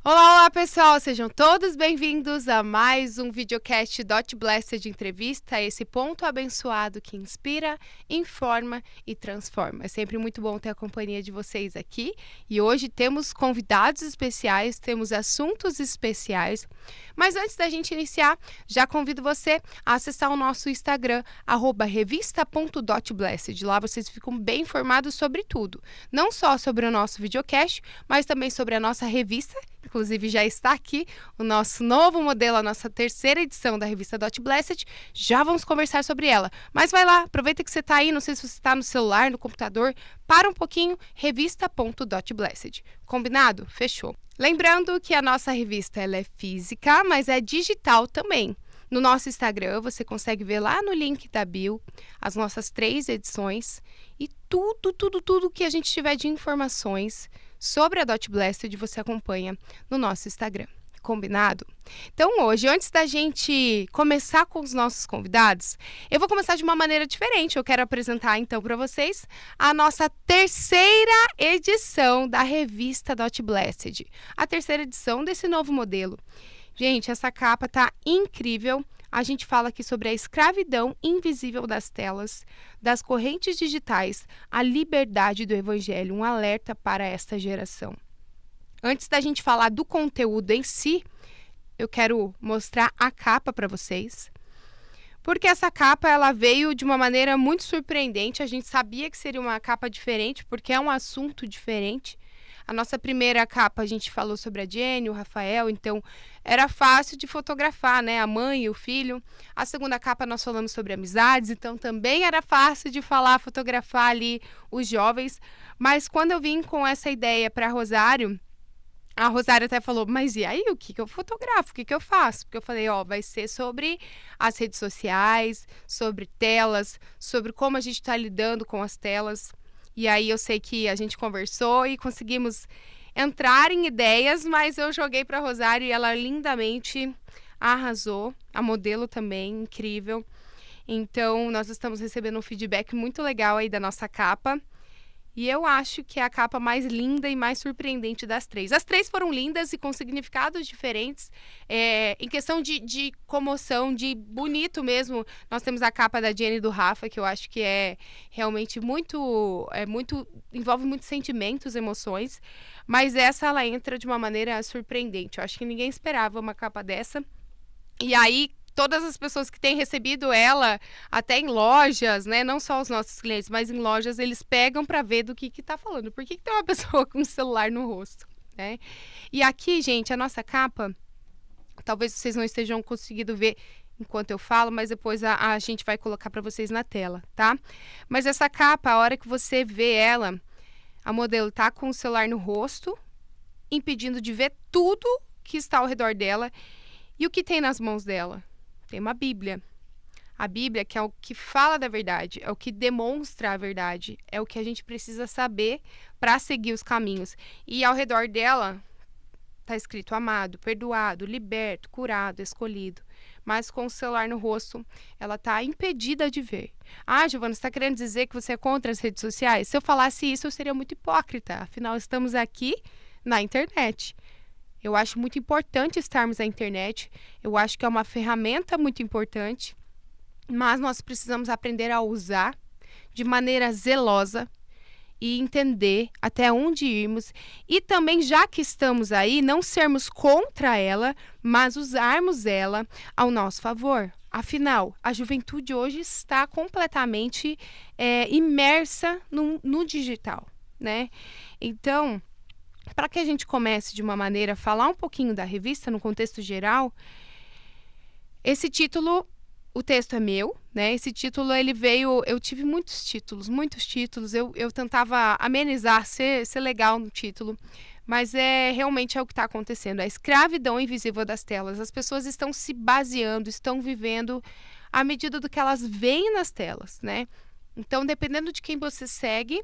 Olá, olá pessoal, sejam todos bem-vindos a mais um videocast Dot Blessed Entrevista, esse ponto abençoado que inspira, informa e transforma. É sempre muito bom ter a companhia de vocês aqui e hoje temos convidados especiais, temos assuntos especiais, mas antes da gente iniciar, já convido você a acessar o nosso Instagram, @revista.dotblessed. Lá vocês ficam bem informados sobre tudo, não só sobre o nosso videocast, mas também sobre a nossa revista. Inclusive, já está aqui o nosso novo modelo, a nossa terceira edição da revista Dot Blessed. Já vamos conversar sobre ela. Mas vai lá, aproveita que você está aí, não sei se você está no celular, no computador, para um pouquinho, revista.dotblessed. Combinado? Fechou. Lembrando que a nossa revista ela é física, mas é digital também. No nosso Instagram, você consegue ver lá no link da bio as nossas 3 edições e tudo que a gente tiver de informações sobre a Dot Blessed você acompanha no nosso Instagram. Combinado? Então hoje, antes da gente começar com os nossos convidados, eu vou começar de uma maneira diferente. Eu quero apresentar então para vocês a nossa terceira edição da revista Dot Blessed. A terceira edição desse novo modelo. Gente, essa capa tá incrível. A gente fala aqui sobre a escravidão invisível das telas, das correntes digitais, a liberdade do evangelho, um alerta para esta geração. Antes da gente falar do conteúdo em si, eu quero mostrar a capa para vocês. Porque essa capa ela veio de uma maneira muito surpreendente. A gente sabia que seria uma capa diferente, porque é um assunto diferente. A nossa primeira capa a gente falou sobre a Jenny, o Rafael, então era fácil de fotografar, né? A mãe e o filho. A segunda capa nós falamos sobre amizades, então também era fácil de falar, fotografar ali os jovens. Mas quando eu vim com essa ideia para Rosário, a Rosário até falou, mas e aí, o que eu fotografo? O que eu faço? Porque eu falei, vai ser sobre as redes sociais, sobre telas, sobre como a gente está lidando com as telas. E aí eu sei que a gente conversou e conseguimos entrar em ideias, mas eu joguei para a Rosário e ela lindamente arrasou. A modelo também, incrível. Então, nós estamos recebendo um feedback muito legal aí da nossa capa. E eu acho que é a capa mais linda e mais surpreendente das 3. As 3 foram lindas e com significados diferentes. Em questão de comoção, de bonito mesmo, nós temos a capa da Jenny e do Rafa, que eu acho que é realmente envolve muitos sentimentos, emoções. Mas essa, ela entra de uma maneira surpreendente. Eu acho que ninguém esperava uma capa dessa. E aí, todas as pessoas que têm recebido ela, até em lojas, né? Não só os nossos clientes, mas em lojas, eles pegam para ver do que tá falando. Por que tem uma pessoa com um celular no rosto, né? E aqui, gente, a nossa capa, talvez vocês não estejam conseguindo ver enquanto eu falo, mas depois a gente vai colocar para vocês na tela, tá? Mas essa capa, a hora que você vê ela, a modelo tá com o celular no rosto, impedindo de ver tudo que está ao redor dela. E o que tem nas mãos dela? Tem uma Bíblia. A Bíblia, que é o que fala da verdade, é o que demonstra a verdade, é o que a gente precisa saber para seguir os caminhos. E ao redor dela está escrito amado, perdoado, liberto, curado, escolhido. Mas com o celular no rosto, ela está impedida de ver. Ah, Giovana, você está querendo dizer que você é contra as redes sociais? Se eu falasse isso, eu seria muito hipócrita. Afinal, estamos aqui na internet. Eu acho muito importante estarmos na internet, eu acho que é uma ferramenta muito importante, mas nós precisamos aprender a usar de maneira zelosa e entender até onde irmos. E também, já que estamos aí, não sermos contra ela, mas usarmos ela ao nosso favor. Afinal, a juventude hoje está completamente imersa no digital, né? Então, para que a gente comece de uma maneira a falar um pouquinho da revista no contexto geral, esse título, o texto é meu, né? Esse título, ele veio, eu tive muitos títulos, eu tentava amenizar, ser legal no título, mas realmente é o que está acontecendo, a escravidão invisível das telas. As pessoas estão se baseando, estão vivendo à medida do que elas veem nas telas, né? Então, dependendo de quem você segue,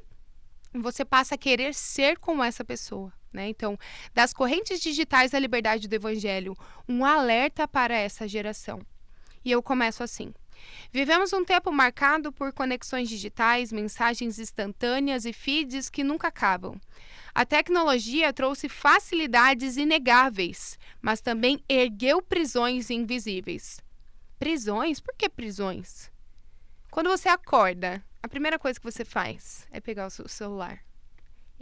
você passa a querer ser como essa pessoa, né? Então, das correntes digitais da liberdade do evangelho, um alerta para essa geração. E eu começo assim. Vivemos um tempo marcado por conexões digitais, mensagens instantâneas e feeds que nunca acabam. A tecnologia trouxe facilidades inegáveis, mas também ergueu prisões invisíveis. Prisões? Por que prisões? Quando você acorda, a primeira coisa que você faz é pegar o seu celular.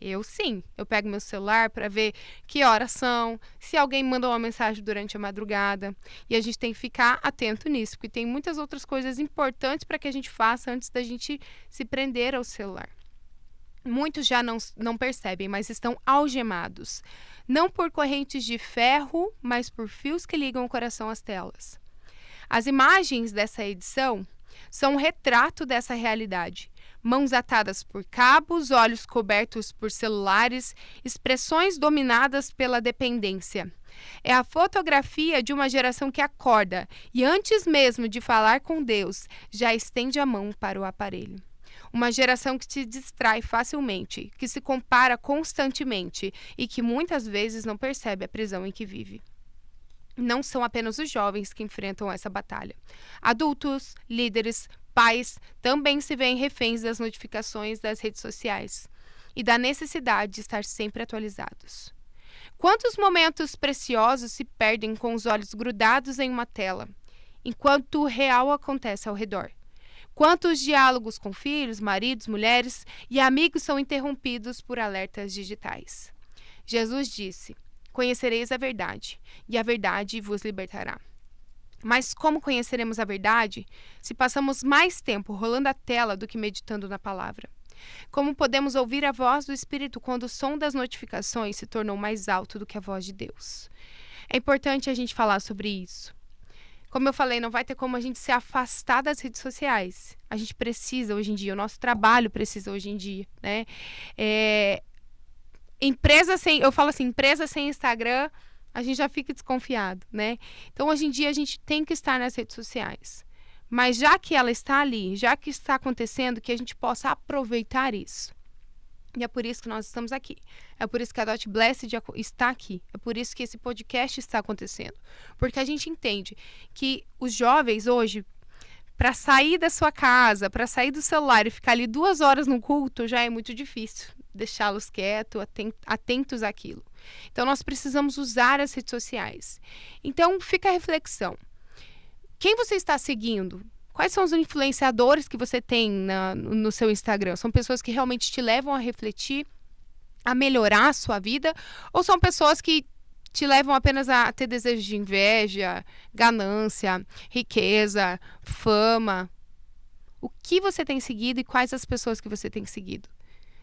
Eu pego meu celular para ver que horas são, se alguém mandou uma mensagem durante a madrugada. E a gente tem que ficar atento nisso, porque tem muitas outras coisas importantes para que a gente faça antes da gente se prender ao celular. Muitos já não percebem, mas estão algemados. Não por correntes de ferro, mas por fios que ligam o coração às telas. As imagens dessa edição são um retrato dessa realidade. Mãos atadas por cabos, olhos cobertos por celulares, expressões dominadas pela dependência. É a fotografia de uma geração que acorda e, antes mesmo de falar com Deus, já estende a mão para o aparelho. Uma geração que se distrai facilmente, que se compara constantemente e que muitas vezes não percebe a prisão em que vive. Não são apenas os jovens que enfrentam essa batalha. Adultos, líderes, pais também se veem reféns das notificações das redes sociais e da necessidade de estar sempre atualizados. Quantos momentos preciosos se perdem com os olhos grudados em uma tela, enquanto o real acontece ao redor? Quantos diálogos com filhos, maridos, mulheres e amigos são interrompidos por alertas digitais? Jesus disse: "Conhecereis a verdade, e a verdade vos libertará." Mas como conheceremos a verdade se passamos mais tempo rolando a tela do que meditando na palavra? Como podemos ouvir a voz do Espírito quando o som das notificações se tornou mais alto do que a voz de Deus? É importante a gente falar sobre isso. Como eu falei, não vai ter como a gente se afastar das redes sociais. A gente precisa hoje em dia, o nosso trabalho precisa hoje em dia, né? Empresa sem Instagram, a gente já fica desconfiado, né? Então, hoje em dia, a gente tem que estar nas redes sociais. Mas já que ela está ali, já que está acontecendo, que a gente possa aproveitar isso. E é por isso que nós estamos aqui. É por isso que a Dot Blessed está aqui. É por isso que esse podcast está acontecendo. Porque a gente entende que os jovens hoje, para sair da sua casa, para sair do celular e ficar ali 2 horas no culto, já é muito difícil deixá-los quietos, atentos àquilo. Então, nós precisamos usar as redes sociais. Então, fica a reflexão. Quem você está seguindo? Quais são os influenciadores que você tem no seu Instagram? São pessoas que realmente te levam a refletir, a melhorar a sua vida? Ou são pessoas que te levam apenas a ter desejo de inveja, ganância, riqueza, fama? O que você tem seguido e quais as pessoas que você tem seguido?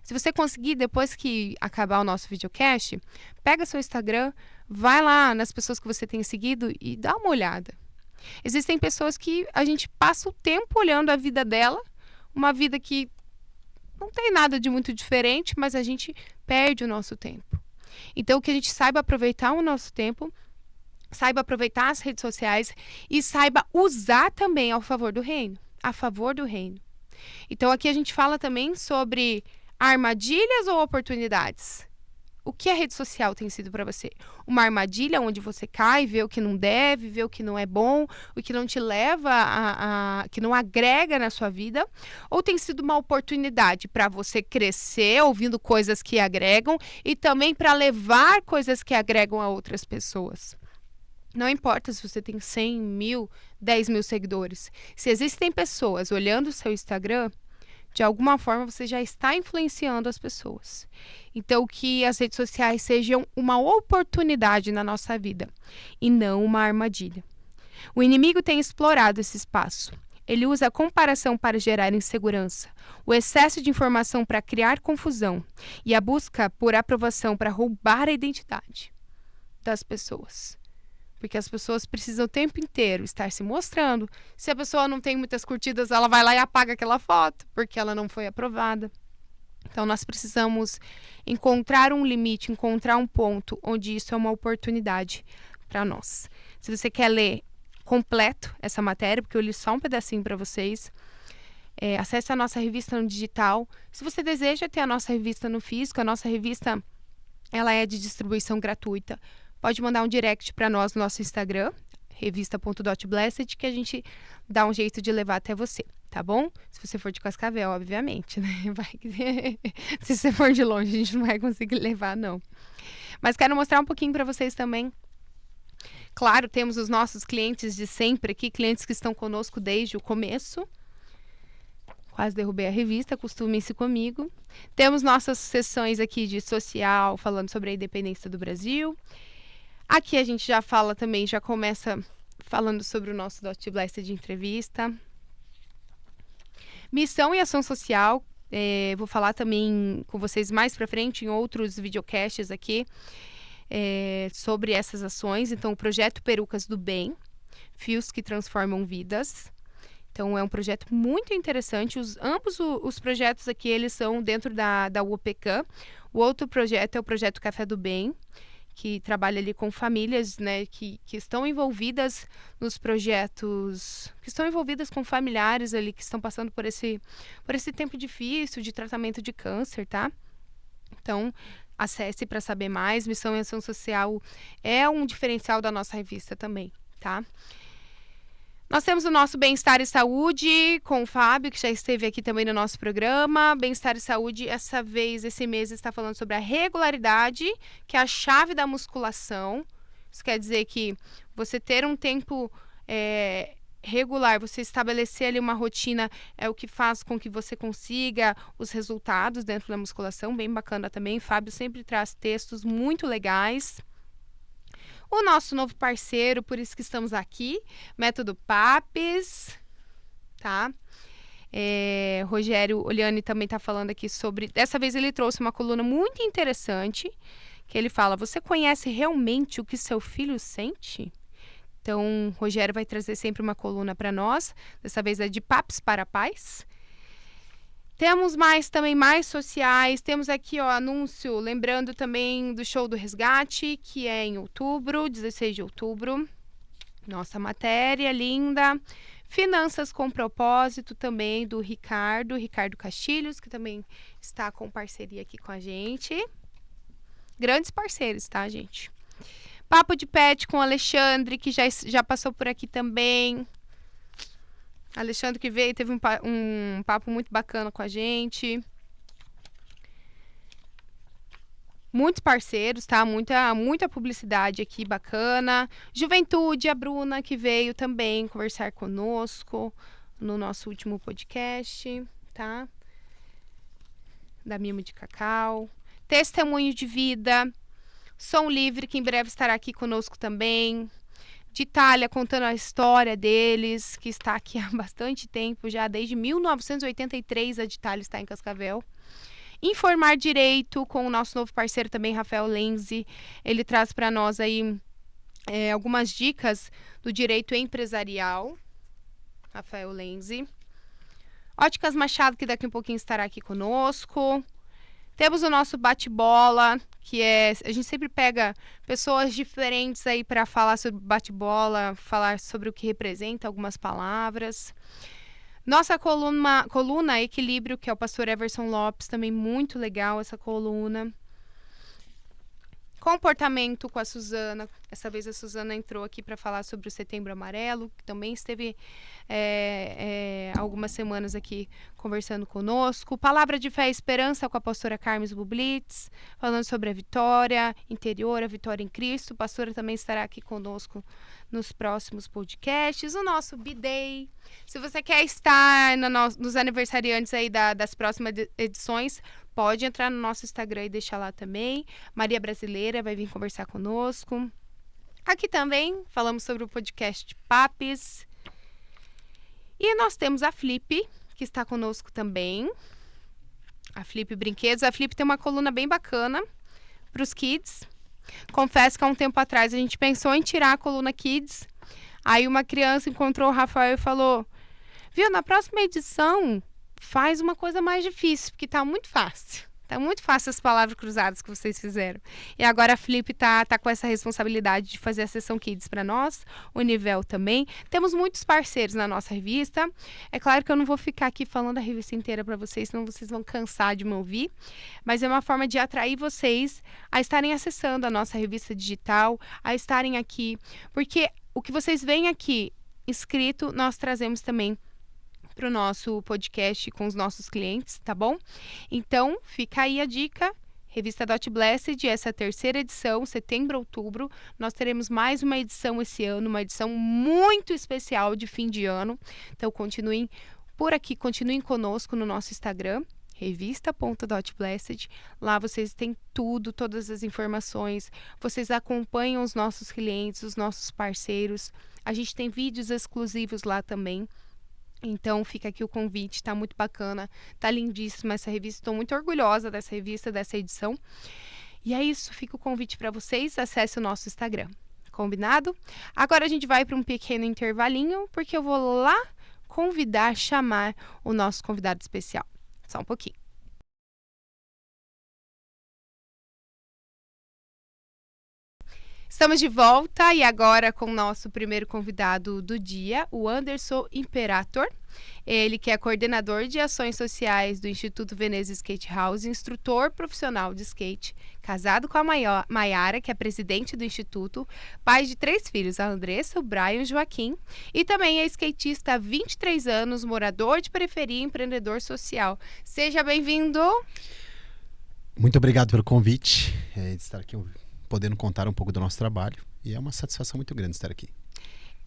Se você conseguir, depois que acabar o nosso videocast, pega seu Instagram, vai lá nas pessoas que você tem seguido e dá uma olhada. Existem pessoas que a gente passa o tempo olhando a vida dela, uma vida que não tem nada de muito diferente, mas a gente perde o nosso tempo. Então, que a gente saiba aproveitar o nosso tempo, saiba aproveitar as redes sociais e saiba usar também a favor do reino. Então, aqui a gente fala também sobre armadilhas ou oportunidades? O que a rede social tem sido para você? Uma armadilha onde você cai, vê o que não deve, vê o que não é bom, o que não te leva que não agrega na sua vida? Ou tem sido uma oportunidade para você crescer ouvindo coisas que agregam e também para levar coisas que agregam a outras pessoas? Não importa se você tem 100 mil, 10 mil seguidores. Se existem pessoas olhando o seu Instagram, de alguma forma você já está influenciando as pessoas. Então, que as redes sociais sejam uma oportunidade na nossa vida e não uma armadilha. O inimigo tem explorado esse espaço. Ele usa a comparação para gerar insegurança, o excesso de informação para criar confusão e a busca por aprovação para roubar a identidade das pessoas. Porque as pessoas precisam o tempo inteiro estar se mostrando. Se a pessoa não tem muitas curtidas, ela vai lá e apaga aquela foto, porque ela não foi aprovada. Então, nós precisamos encontrar um limite, encontrar um ponto onde isso é uma oportunidade para nós. Se você quer ler completo essa matéria, porque eu li só um pedacinho para vocês, acesse a nossa revista no digital. Se você deseja ter a nossa revista no físico, a nossa revista ela é de distribuição gratuita. Pode mandar um direct para nós no nosso Instagram, revista.dotblessed, que a gente dá um jeito de levar até você, tá bom? Se você for de Cascavel, obviamente, né? Se você for de longe, a gente não vai conseguir levar, não. Mas quero mostrar um pouquinho para vocês também. Claro, temos os nossos clientes de sempre aqui, clientes que estão conosco desde o começo. Quase derrubei a revista, acostume-se comigo. Temos nossas sessões aqui de social, falando sobre a independência do Brasil. Aqui a gente já fala também, já começa falando sobre o nosso Dot Blessed de entrevista. Missão e ação social, vou falar também com vocês mais pra frente em outros videocasts aqui sobre essas ações. Então, o projeto Perucas do Bem, fios que transformam vidas. Então, é um projeto muito interessante. Ambos os projetos aqui, eles são dentro da UOPECAM. O outro projeto é o projeto Café do Bem, que trabalha ali com famílias, né, que estão envolvidas nos projetos, que estão envolvidas com familiares ali que estão passando por esse tempo difícil de tratamento de câncer, tá? Então, acesse para saber mais. Missão e Ação Social é um diferencial da nossa revista também, tá? Nós temos o nosso Bem-Estar e Saúde com o Fábio, que já esteve aqui também no nosso programa. Bem-Estar e Saúde, esse mês, está falando sobre a regularidade, que é a chave da musculação. Isso quer dizer que você ter um tempo regular, você estabelecer ali uma rotina, é o que faz com que você consiga os resultados dentro da musculação. Bem bacana também. O Fábio sempre traz textos muito legais. O nosso novo parceiro, por isso que estamos aqui, Método PAPES, tá? Rogério Oliani também está falando aqui sobre... Dessa vez ele trouxe uma coluna muito interessante, que ele fala, você conhece realmente o que seu filho sente? Então, Rogério vai trazer sempre uma coluna para nós, dessa vez é de PAPs para Pais. Temos também mais sociais, temos aqui anúncio, lembrando também do show do Resgate, que é em outubro, 16 de outubro. Nossa matéria linda. Finanças com Propósito também do Ricardo Castilhos, que também está com parceria aqui com a gente. Grandes parceiros, tá, gente? Papo de Pet com o Alexandre, que já passou por aqui também. Alexandre que veio, teve um papo muito bacana com a gente. Muitos parceiros, tá? Muita publicidade aqui bacana. Juventude, a Bruna que veio também conversar conosco no nosso último podcast, tá? Da Mimo de Cacau. Testemunho de Vida. Som Livre, que em breve estará aqui conosco também. De Itália, contando a história deles, que está aqui há bastante tempo, já desde 1983 a de Itália está em Cascavel. Informar Direito, com o nosso novo parceiro também, Rafael Lenzi. Ele traz para nós aí algumas dicas do direito empresarial. Rafael Lenzi. Óticas Machado, que daqui a pouquinho estará aqui conosco. Temos o nosso bate-bola, que a gente sempre pega pessoas diferentes aí para falar sobre bate-bola, falar sobre o que representa algumas palavras. Nossa coluna Equilíbrio, que é o pastor Everson Lopes, também muito legal essa coluna. Comportamento com a Suzana. Essa vez a Suzana entrou aqui para falar sobre o Setembro Amarelo, que também esteve algumas semanas aqui conversando conosco. Palavra de Fé e Esperança com a pastora Carmes Bublitz, falando sobre a vitória interior, a vitória em Cristo. A pastora também estará aqui conosco nos próximos podcasts. O nosso B-Day. Se você quer estar nos aniversariantes aí das próximas edições, pode entrar no nosso Instagram e deixar lá também. Maria Brasileira vai vir conversar conosco. Aqui também falamos sobre o podcast de Papes. E nós temos a Flip, que está conosco também. A Flip Brinquedos. A Flip tem uma coluna bem bacana para os kids. Confesso que há um tempo atrás a gente pensou em tirar a coluna Kids. Aí uma criança encontrou o Rafael e falou, viu, na próxima edição faz uma coisa mais difícil, porque tá muito fácil. Tá muito fácil as palavras cruzadas que vocês fizeram. E agora a Flip tá com essa responsabilidade de fazer a sessão Kids para nós, o Nivel também. Temos muitos parceiros na nossa revista. É claro que eu não vou ficar aqui falando a revista inteira para vocês, senão vocês vão cansar de me ouvir. Mas é uma forma de atrair vocês a estarem acessando a nossa revista digital, a estarem aqui. Porque O que vocês veem aqui escrito, nós trazemos também para o nosso podcast com os nossos clientes, tá bom? Então, fica aí a dica. Revista Dot Blessed, essa é a terceira edição, setembro, outubro. Nós teremos mais uma edição esse ano, uma edição muito especial de fim de ano. Então, continuem por aqui, continuem conosco no nosso Instagram, revista.dotblessed. Lá vocês têm tudo, todas as informações. Vocês acompanham os nossos clientes, os nossos parceiros. A gente tem vídeos exclusivos lá também. Então, fica aqui o convite, tá muito bacana, tá lindíssima essa revista, estou muito orgulhosa dessa revista, dessa edição. E é isso, fica o convite para vocês, acesse o nosso Instagram, combinado? Agora a gente vai para um pequeno intervalinho, porque eu vou lá chamar o nosso convidado especial. Só um pouquinho. Estamos de volta e agora com o nosso primeiro convidado do dia, o Anderson Imperator. Ele que é coordenador de ações sociais do Instituto Veneza Skate House, instrutor profissional de skate, casado com a Maiara, que é presidente do Instituto, pai de 3 filhos, a Andressa, o Brian e o Joaquim, e também é skatista há 23 anos, morador de periferia e empreendedor social. Seja bem-vindo! Muito obrigado pelo convite, de estar aqui podendo contar um pouco do nosso trabalho, e é uma satisfação muito grande estar aqui.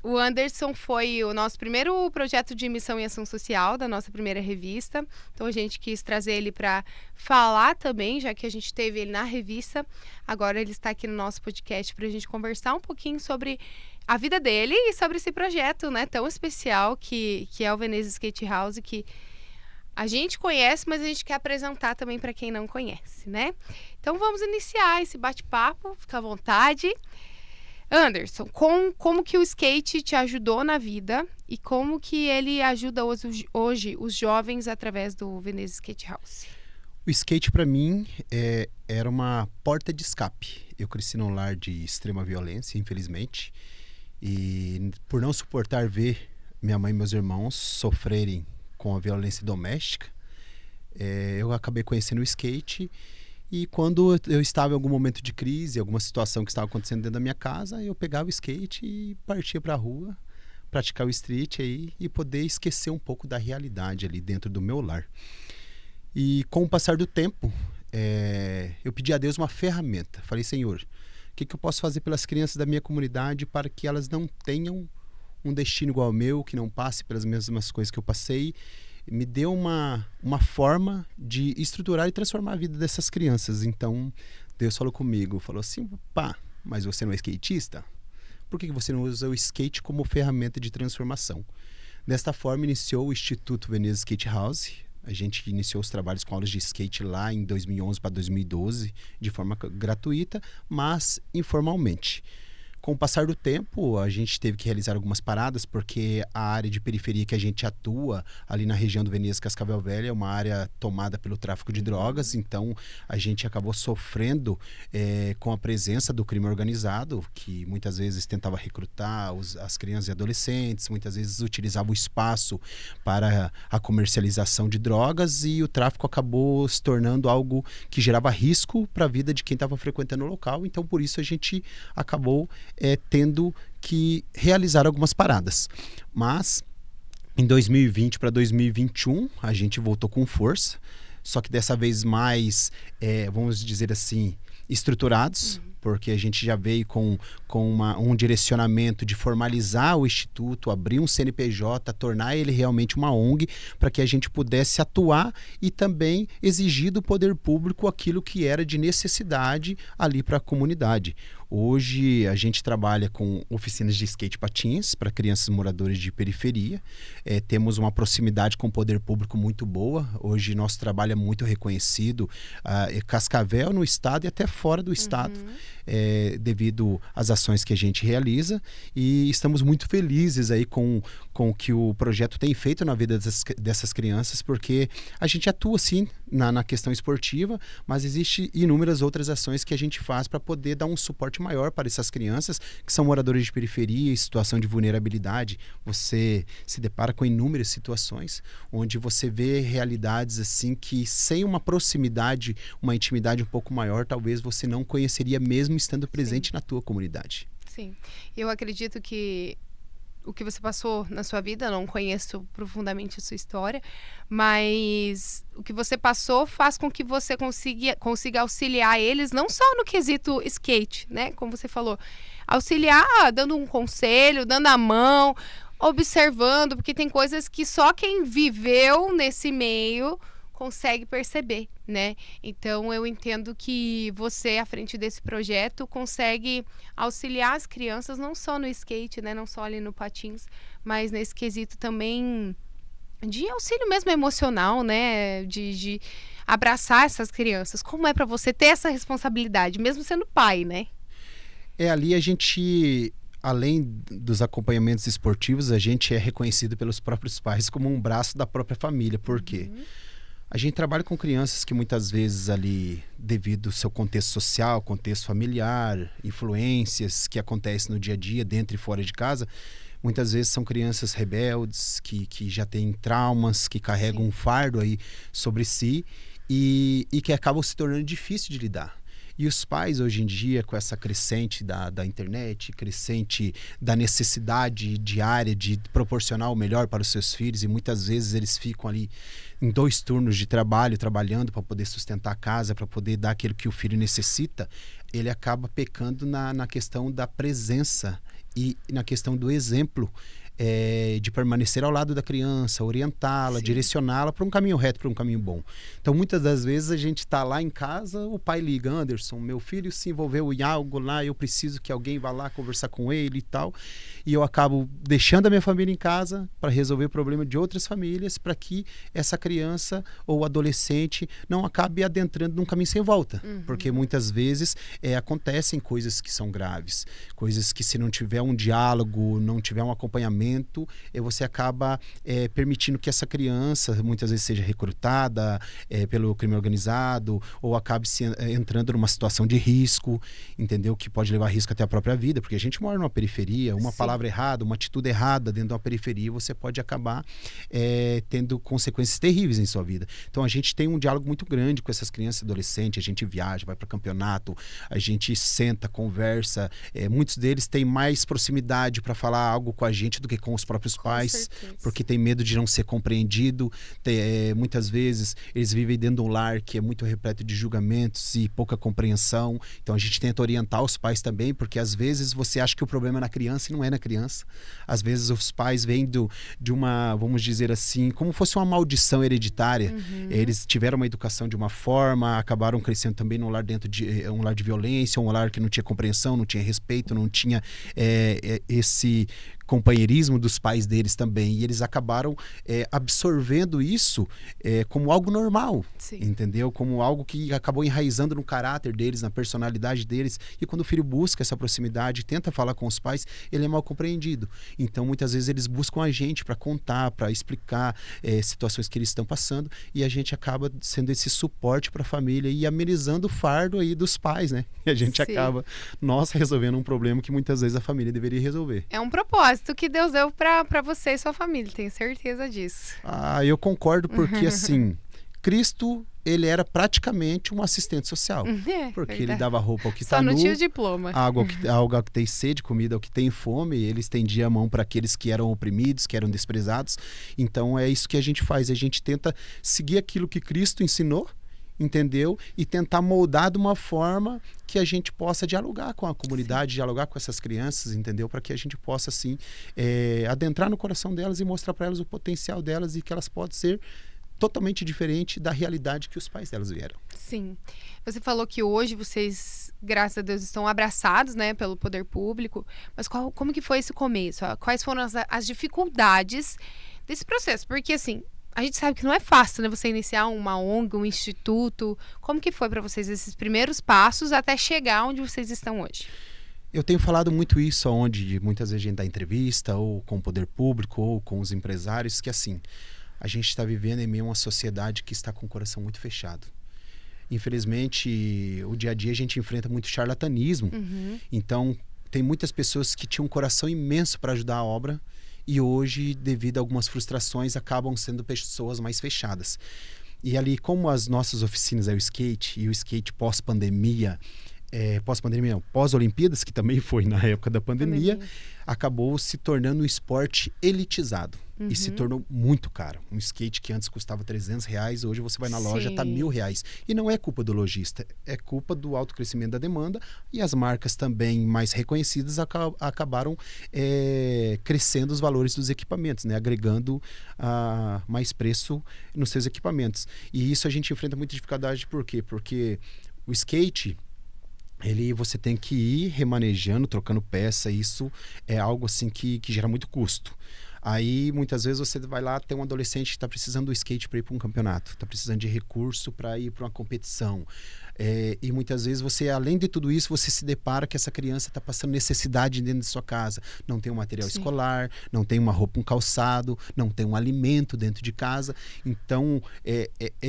O Anderson foi o nosso primeiro projeto de missão e ação social da nossa primeira revista, então a gente quis trazer ele para falar também, já que a gente teve ele na revista, agora ele está aqui no nosso podcast para a gente conversar um pouquinho sobre a vida dele e sobre esse projeto, né, tão especial que é o Veneza Skate House, que a gente conhece, mas a gente quer apresentar também para quem não conhece, né? Então vamos iniciar esse bate-papo, fica à vontade. Anderson, como que o skate te ajudou na vida e como que ele ajuda hoje os jovens através do Veneza Skate House? O skate para mim era uma porta de escape. Eu cresci num lar de extrema violência, infelizmente, e por não suportar ver minha mãe e meus irmãos sofrerem com a violência doméstica, eu acabei conhecendo o skate, e quando eu estava em algum momento de crise, alguma situação que estava acontecendo dentro da minha casa, eu pegava o skate e partia para a rua, praticar o street aí, e poder esquecer um pouco da realidade ali dentro do meu lar. E com o passar do tempo, eu pedi a Deus uma ferramenta. Falei, Senhor, o que eu posso fazer pelas crianças da minha comunidade para que elas não tenham um destino igual ao meu, que não passe pelas mesmas coisas que eu passei? Me deu uma forma de estruturar e transformar a vida dessas crianças. Então, Deus falou comigo, falou assim, pá, mas você não é skatista? Por que você não usa o skate como ferramenta de transformação? Desta forma, iniciou o Instituto Veneza Skate House. A gente iniciou os trabalhos com aulas de skate lá em 2011 para 2012, de forma gratuita, mas informalmente. Com o passar do tempo, a gente teve que realizar algumas paradas, porque a área de periferia que a gente atua, ali na região do Veneza Cascavel Velho, é uma área tomada pelo tráfico de drogas, então a gente acabou sofrendo com a presença do crime organizado, que muitas vezes tentava recrutar as crianças e adolescentes, muitas vezes utilizava o espaço para a comercialização de drogas, e o tráfico acabou se tornando algo que gerava risco para a vida de quem estava frequentando o local. Então, por isso, a gente acabou tendo que realizar algumas paradas. Mas em 2020 para 2021 a gente voltou com força, só que dessa vez mais, vamos dizer assim, estruturados, porque a gente já veio com um direcionamento de formalizar o Instituto, abrir um CNPJ, tornar ele realmente uma ONG, para que a gente pudesse atuar e também exigir do poder público aquilo que era de necessidade ali para a comunidade. Hoje a gente trabalha com oficinas de skate patins para crianças moradores de periferia. Temos uma proximidade com o poder público muito boa. Hoje nosso trabalho é muito reconhecido. Cascavel no estado e até fora do estado, devido às ações que a gente realiza. E estamos muito felizes aí com o que o projeto tem feito na vida dessas crianças, porque a gente atua assim na questão esportiva, mas existe inúmeras outras ações que a gente faz para poder dar um suporte maior para essas crianças que são moradores de periferia, em situação de vulnerabilidade. Você se depara com inúmeras situações onde você vê realidades assim que sem uma proximidade, uma intimidade um pouco maior, talvez você não conheceria mesmo estando presente na tua comunidade. Sim, eu acredito que o que você passou na sua vida, eu não conheço profundamente a sua história, mas o que você passou faz com que você consiga auxiliar eles, não só no quesito skate, né? Como você falou, auxiliar dando um conselho, dando a mão, observando, porque tem coisas que só quem viveu nesse meio consegue perceber, né? Então eu entendo que você, à frente desse projeto, consegue auxiliar as crianças não só no skate, né? Não só ali no patins, mas nesse quesito também de auxílio mesmo emocional, né? De abraçar essas crianças. Como é para você ter essa responsabilidade, mesmo sendo pai, né? Ali a gente, além dos acompanhamentos esportivos, a gente é reconhecido pelos próprios pais como um braço da própria família. Por quê? A gente trabalha com crianças que muitas vezes ali, devido ao seu contexto social, contexto familiar, influências que acontecem no dia a dia, dentro e fora de casa, muitas vezes são crianças rebeldes, que já têm traumas, que carregam um fardo aí sobre si e que acabam se tornando difícil de lidar. E os pais, hoje em dia, com essa crescente da internet, crescente da necessidade diária de proporcionar o melhor para os seus filhos, e muitas vezes eles ficam ali em 2 turnos de trabalho, trabalhando para poder sustentar a casa, para poder dar aquilo que o filho necessita, ele acaba pecando na questão da presença e na questão do exemplo, de permanecer ao lado da criança, orientá-la, direcioná-la para um caminho reto, para um caminho bom. Então, muitas das vezes a gente está lá em casa, o pai liga: Anderson, meu filho se envolveu em algo lá, eu preciso que alguém vá lá conversar com ele e tal. E eu acabo deixando a minha família em casa para resolver o problema de outras famílias, para que essa criança ou adolescente não acabe adentrando num caminho sem volta. Porque muitas vezes acontecem coisas que são graves, coisas que, se não tiver um diálogo, não tiver um acompanhamento, você acaba permitindo que essa criança muitas vezes seja recrutada pelo crime organizado, ou acabe entrando numa situação de risco, entendeu? Que pode levar risco até a própria vida, porque a gente mora numa periferia, uma palavra errada, uma atitude errada dentro de uma periferia, você pode acabar tendo consequências terríveis em sua vida. Então a gente tem um diálogo muito grande com essas crianças e adolescentes, a gente viaja, vai para campeonato, a gente senta, conversa, muitos deles têm mais proximidade para falar algo com a gente do que com os próprios pais, porque tem medo de não ser compreendido. Muitas vezes eles vivem dentro de um lar que é muito repleto de julgamentos e pouca compreensão. Então a gente tenta orientar os pais também, porque às vezes você acha que o problema é na criança e não é na criança. Às vezes os pais vêm de uma, vamos dizer assim, como fosse uma maldição hereditária. Eles tiveram uma educação de uma forma, acabaram crescendo também num lar dentro de um lar de violência, um lar que não tinha compreensão, não tinha respeito, não tinha esse companheirismo dos pais deles também, e eles acabaram absorvendo isso como algo normal, entendeu? Como algo que acabou enraizando no caráter deles, na personalidade deles, e quando o filho busca essa proximidade, tenta falar com os pais, ele é mal compreendido. Então muitas vezes eles buscam a gente para contar, para explicar situações que eles estão passando, e a gente acaba sendo esse suporte para a família e amenizando o fardo aí dos pais, né? E a gente acaba, resolvendo um problema que muitas vezes a família deveria resolver. É um propósito que Deus deu para você e sua família, tenho certeza disso. Eu concordo, porque assim, Cristo, ele era praticamente um assistente social, porque verdade. Ele dava roupa ao que Só está nu, não tinha diploma. água ao que tem sede, comida ao que tem fome, ele estendia a mão para aqueles que eram oprimidos, que eram desprezados. Então é isso que a gente faz, a gente tenta seguir aquilo que Cristo ensinou, entendeu? E tentar moldar de uma forma que a gente possa dialogar com a comunidade, dialogar com essas crianças, entendeu? Para que a gente possa, assim, adentrar no coração delas e mostrar para elas o potencial delas e que elas podem ser totalmente diferente da realidade que os pais delas vieram. Sim. Você falou que hoje vocês, graças a Deus, estão abraçados, né, pelo poder público, mas como que foi esse começo? Quais foram as dificuldades desse processo? Porque, assim, a gente sabe que não é fácil, né, você iniciar uma ONG, um instituto. Como que foi para vocês esses primeiros passos até chegar onde vocês estão hoje? Eu tenho falado muito isso, onde muitas vezes a gente dá entrevista, ou com o poder público, ou com os empresários, que assim, A gente está vivendo em meio a uma sociedade que está com o coração muito fechado. Infelizmente, o dia a dia a gente enfrenta muito charlatanismo. Então, tem muitas pessoas que tinham um coração imenso para ajudar a obra e hoje, devido a algumas frustrações, acabam sendo pessoas mais fechadas. E ali, como as nossas oficinas é o skate, e o skate pós-pandemia, pós-pandemia não, pós-Olimpíadas, que também foi na época da pandemia, acabou se tornando um esporte elitizado. E se tornou muito caro. Um skate que antes custava R$300, hoje você vai na loja, tá R$1.000. E não é culpa do lojista, é culpa do alto crescimento da demanda, e as marcas também mais reconhecidas acabaram crescendo os valores dos equipamentos, né? Agregando mais preço nos seus equipamentos. E isso a gente enfrenta muita dificuldade, por quê? Porque o skate, você tem que ir remanejando, trocando peça, isso é algo assim que gera muito custo. Aí, muitas vezes, você vai lá, tem um adolescente que está precisando do skate para ir para um campeonato, está precisando de recurso para ir para uma competição. E muitas vezes, você, além de tudo isso, você se depara que essa criança está passando necessidade dentro de sua casa. Não tem um material escolar, não tem uma roupa, um calçado, não tem um alimento dentro de casa. Então,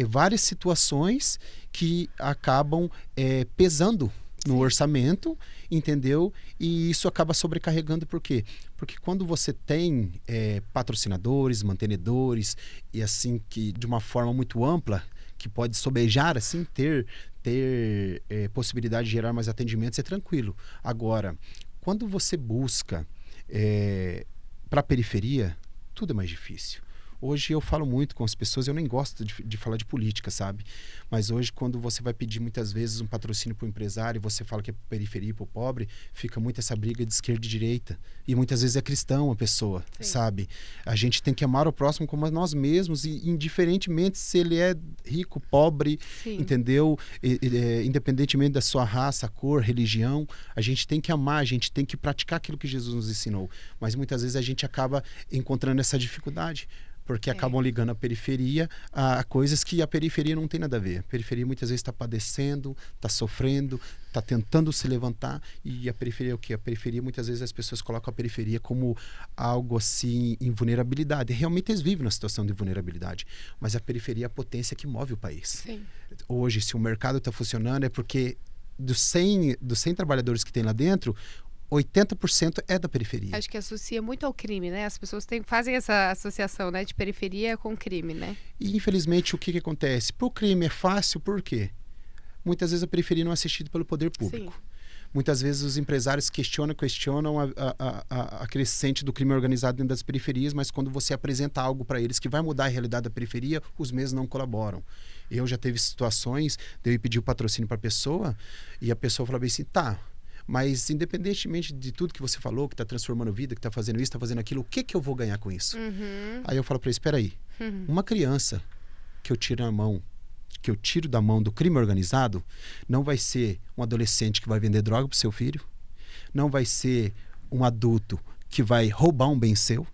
várias situações que acabam pesando no orçamento, entendeu? E isso acaba sobrecarregando, por quê? Porque quando você tem patrocinadores, mantenedores, e assim, que de uma forma muito ampla, que pode sobejar, assim, ter possibilidade de gerar mais atendimentos, é tranquilo. Agora, quando você busca para a periferia, tudo é mais difícil. Hoje eu falo muito com as pessoas, eu nem gosto de falar de política, sabe? Mas hoje, quando você vai pedir muitas vezes um patrocínio para o empresário e você fala que é para periferia, para o pobre, fica muito essa briga de esquerda e direita. E muitas vezes é cristão a pessoa, sabe? A gente tem que amar o próximo como a nós mesmos, e indiferentemente se ele é rico, pobre, entendeu? Independentemente da sua raça, cor, religião, a gente tem que amar, a gente tem que praticar aquilo que Jesus nos ensinou. Mas muitas vezes a gente acaba encontrando essa dificuldade, porque acabam ligando a periferia a coisas que a periferia não tem nada a ver. A periferia muitas vezes está padecendo, está sofrendo, está tentando se levantar. E a periferia é o quê? A periferia, muitas vezes as pessoas colocam a periferia como algo assim em vulnerabilidade. Realmente eles vivem numa situação de vulnerabilidade. Mas a periferia é a potência que move o país. Hoje, se o mercado está funcionando, é porque dos 100 trabalhadores que tem lá dentro, 80% é da periferia. Acho que associa muito ao crime, né? As pessoas fazem essa associação, né, de periferia com crime, né? E, infelizmente, o que acontece? Para o crime é fácil, por quê? Muitas vezes a periferia não é assistida pelo poder público. Muitas vezes os empresários questionam a crescente do crime organizado dentro das periferias, mas quando você apresenta algo para eles que vai mudar a realidade da periferia, os mesmos não colaboram. Eu já teve situações de eu ir pedir o patrocínio para a pessoa e a pessoa falava assim, tá, mas independentemente de tudo que você falou, que está transformando vida, que está fazendo isso, está fazendo aquilo, o que eu vou ganhar com isso? Aí eu falo para ele, espera aí, uma criança que eu tiro da mão do crime organizado, não vai ser um adolescente que vai vender droga para o seu filho, não vai ser um adulto que vai roubar um bem seu,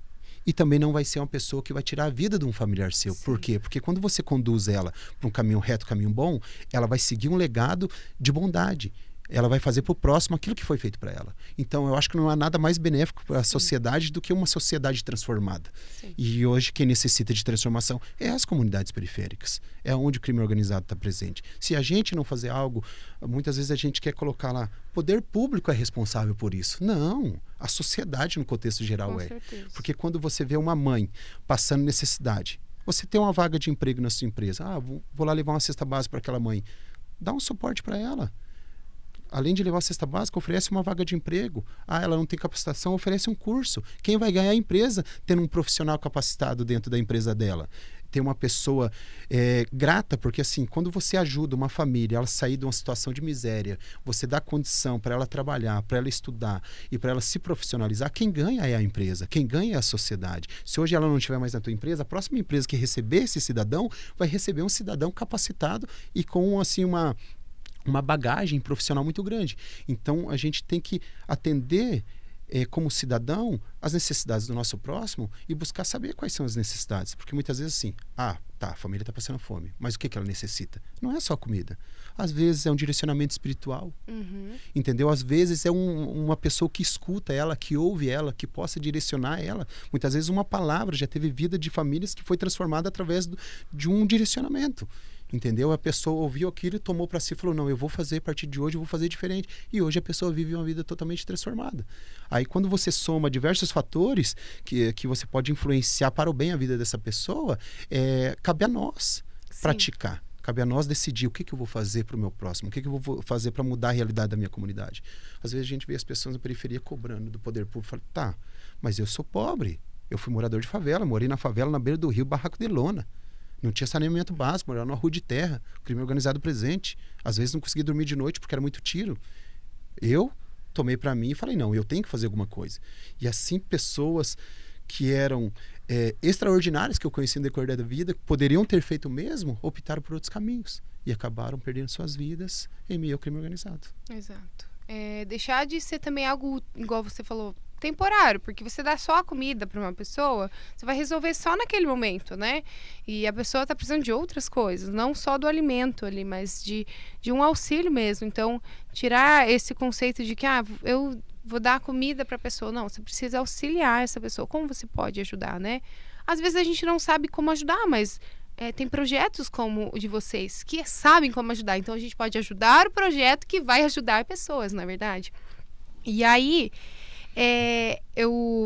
e também não vai ser uma pessoa que vai tirar a vida de um familiar seu. Por quê? Porque quando você conduz ela para um caminho reto, caminho bom, ela vai seguir um legado de bondade. Ela vai fazer para o próximo aquilo que foi feito para ela. Então, eu acho que não há nada mais benéfico para a sociedade do que uma sociedade transformada. E hoje, quem necessita de transformação é as comunidades periféricas. É onde o crime organizado está presente. Se a gente não fazer algo, muitas vezes a gente quer colocar lá, poder público é responsável por isso. Não, a sociedade no contexto geral Com certeza. Porque quando você vê uma mãe passando necessidade, você tem uma vaga de emprego na sua empresa, vou lá levar uma cesta básica para aquela mãe, dá um suporte para ela. Além de levar a cesta básica, oferece uma vaga de emprego. Ela não tem capacitação, oferece um curso. Quem vai ganhar é a empresa, tendo um profissional capacitado dentro da empresa dela. Ter uma pessoa grata, porque assim, quando você ajuda uma família ela sair de uma situação de miséria, você dá condição para ela trabalhar, para ela estudar e para ela se profissionalizar, quem ganha é a empresa, quem ganha é a sociedade. Se hoje ela não estiver mais na tua empresa, a próxima empresa que receber esse cidadão vai receber um cidadão capacitado e com assim uma bagagem profissional muito grande. Então, a gente tem que atender, como cidadão, as necessidades do nosso próximo e buscar saber quais são as necessidades. Porque muitas vezes, assim, Tá, a família está passando fome. Mas o que ela necessita? Não é só comida. Às vezes é um direcionamento espiritual. Entendeu? Às vezes é uma pessoa que escuta ela, que ouve ela, que possa direcionar ela. Muitas vezes uma palavra. Já teve vida de famílias que foi transformada através de um direcionamento. Entendeu? A pessoa ouviu aquilo, tomou para si e falou, não, eu vou fazer a partir de hoje, eu vou fazer diferente. E hoje a pessoa vive uma vida totalmente transformada. Aí quando você soma diversos fatores que você pode influenciar para o bem a vida dessa pessoa, cabe a nós praticar. Cabe a nós decidir o que eu vou fazer para o meu próximo, o que eu vou fazer para mudar a realidade da minha comunidade. Às vezes a gente vê as pessoas na periferia cobrando do poder público. Fala, tá, mas eu sou pobre. Eu fui morador de favela, morei na favela, na beira do rio, barraco de lona. Não tinha saneamento básico, morava numa rua de terra, crime organizado presente. Às vezes não conseguia dormir de noite porque era muito tiro. Eu tomei para mim e falei, não, eu tenho que fazer alguma coisa. E assim, pessoas que eram extraordinárias que eu conheci no decorrer da vida, poderiam ter feito o mesmo, optaram por outros caminhos. E acabaram perdendo suas vidas em meio ao crime organizado. Exato. Deixar de ser também algo, igual você falou, temporário, porque você dá só a comida para uma pessoa, você vai resolver só naquele momento, né? E a pessoa tá precisando de outras coisas, não só do alimento ali, mas de um auxílio mesmo. Então, tirar esse conceito de que, eu vou dar comida para a pessoa. Não, você precisa auxiliar essa pessoa. Como você pode ajudar, né? Às vezes a gente não sabe como ajudar, mas tem projetos como o de vocês que sabem como ajudar. Então, a gente pode ajudar o projeto que vai ajudar pessoas, não é verdade? E aí,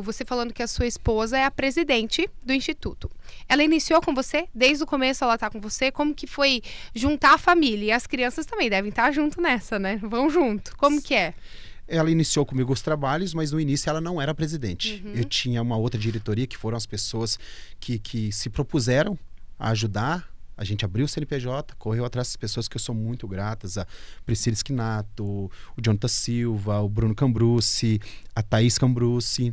você falando que a sua esposa é a presidente do Instituto. Ela iniciou com você? Desde o começo ela está com você? Como que foi juntar a família? E as crianças também devem estar junto nessa, né? Vão junto. Como que é? Ela iniciou comigo os trabalhos, mas no início ela não era presidente. Eu tinha uma outra diretoria, que foram as pessoas que se propuseram a ajudar. A gente abriu o CNPJ, correu atrás das pessoas que eu sou muito gratas, a Priscila Esquinato, o Jonathan Silva, o Bruno Cambrucci, a Thaís Cambrucci.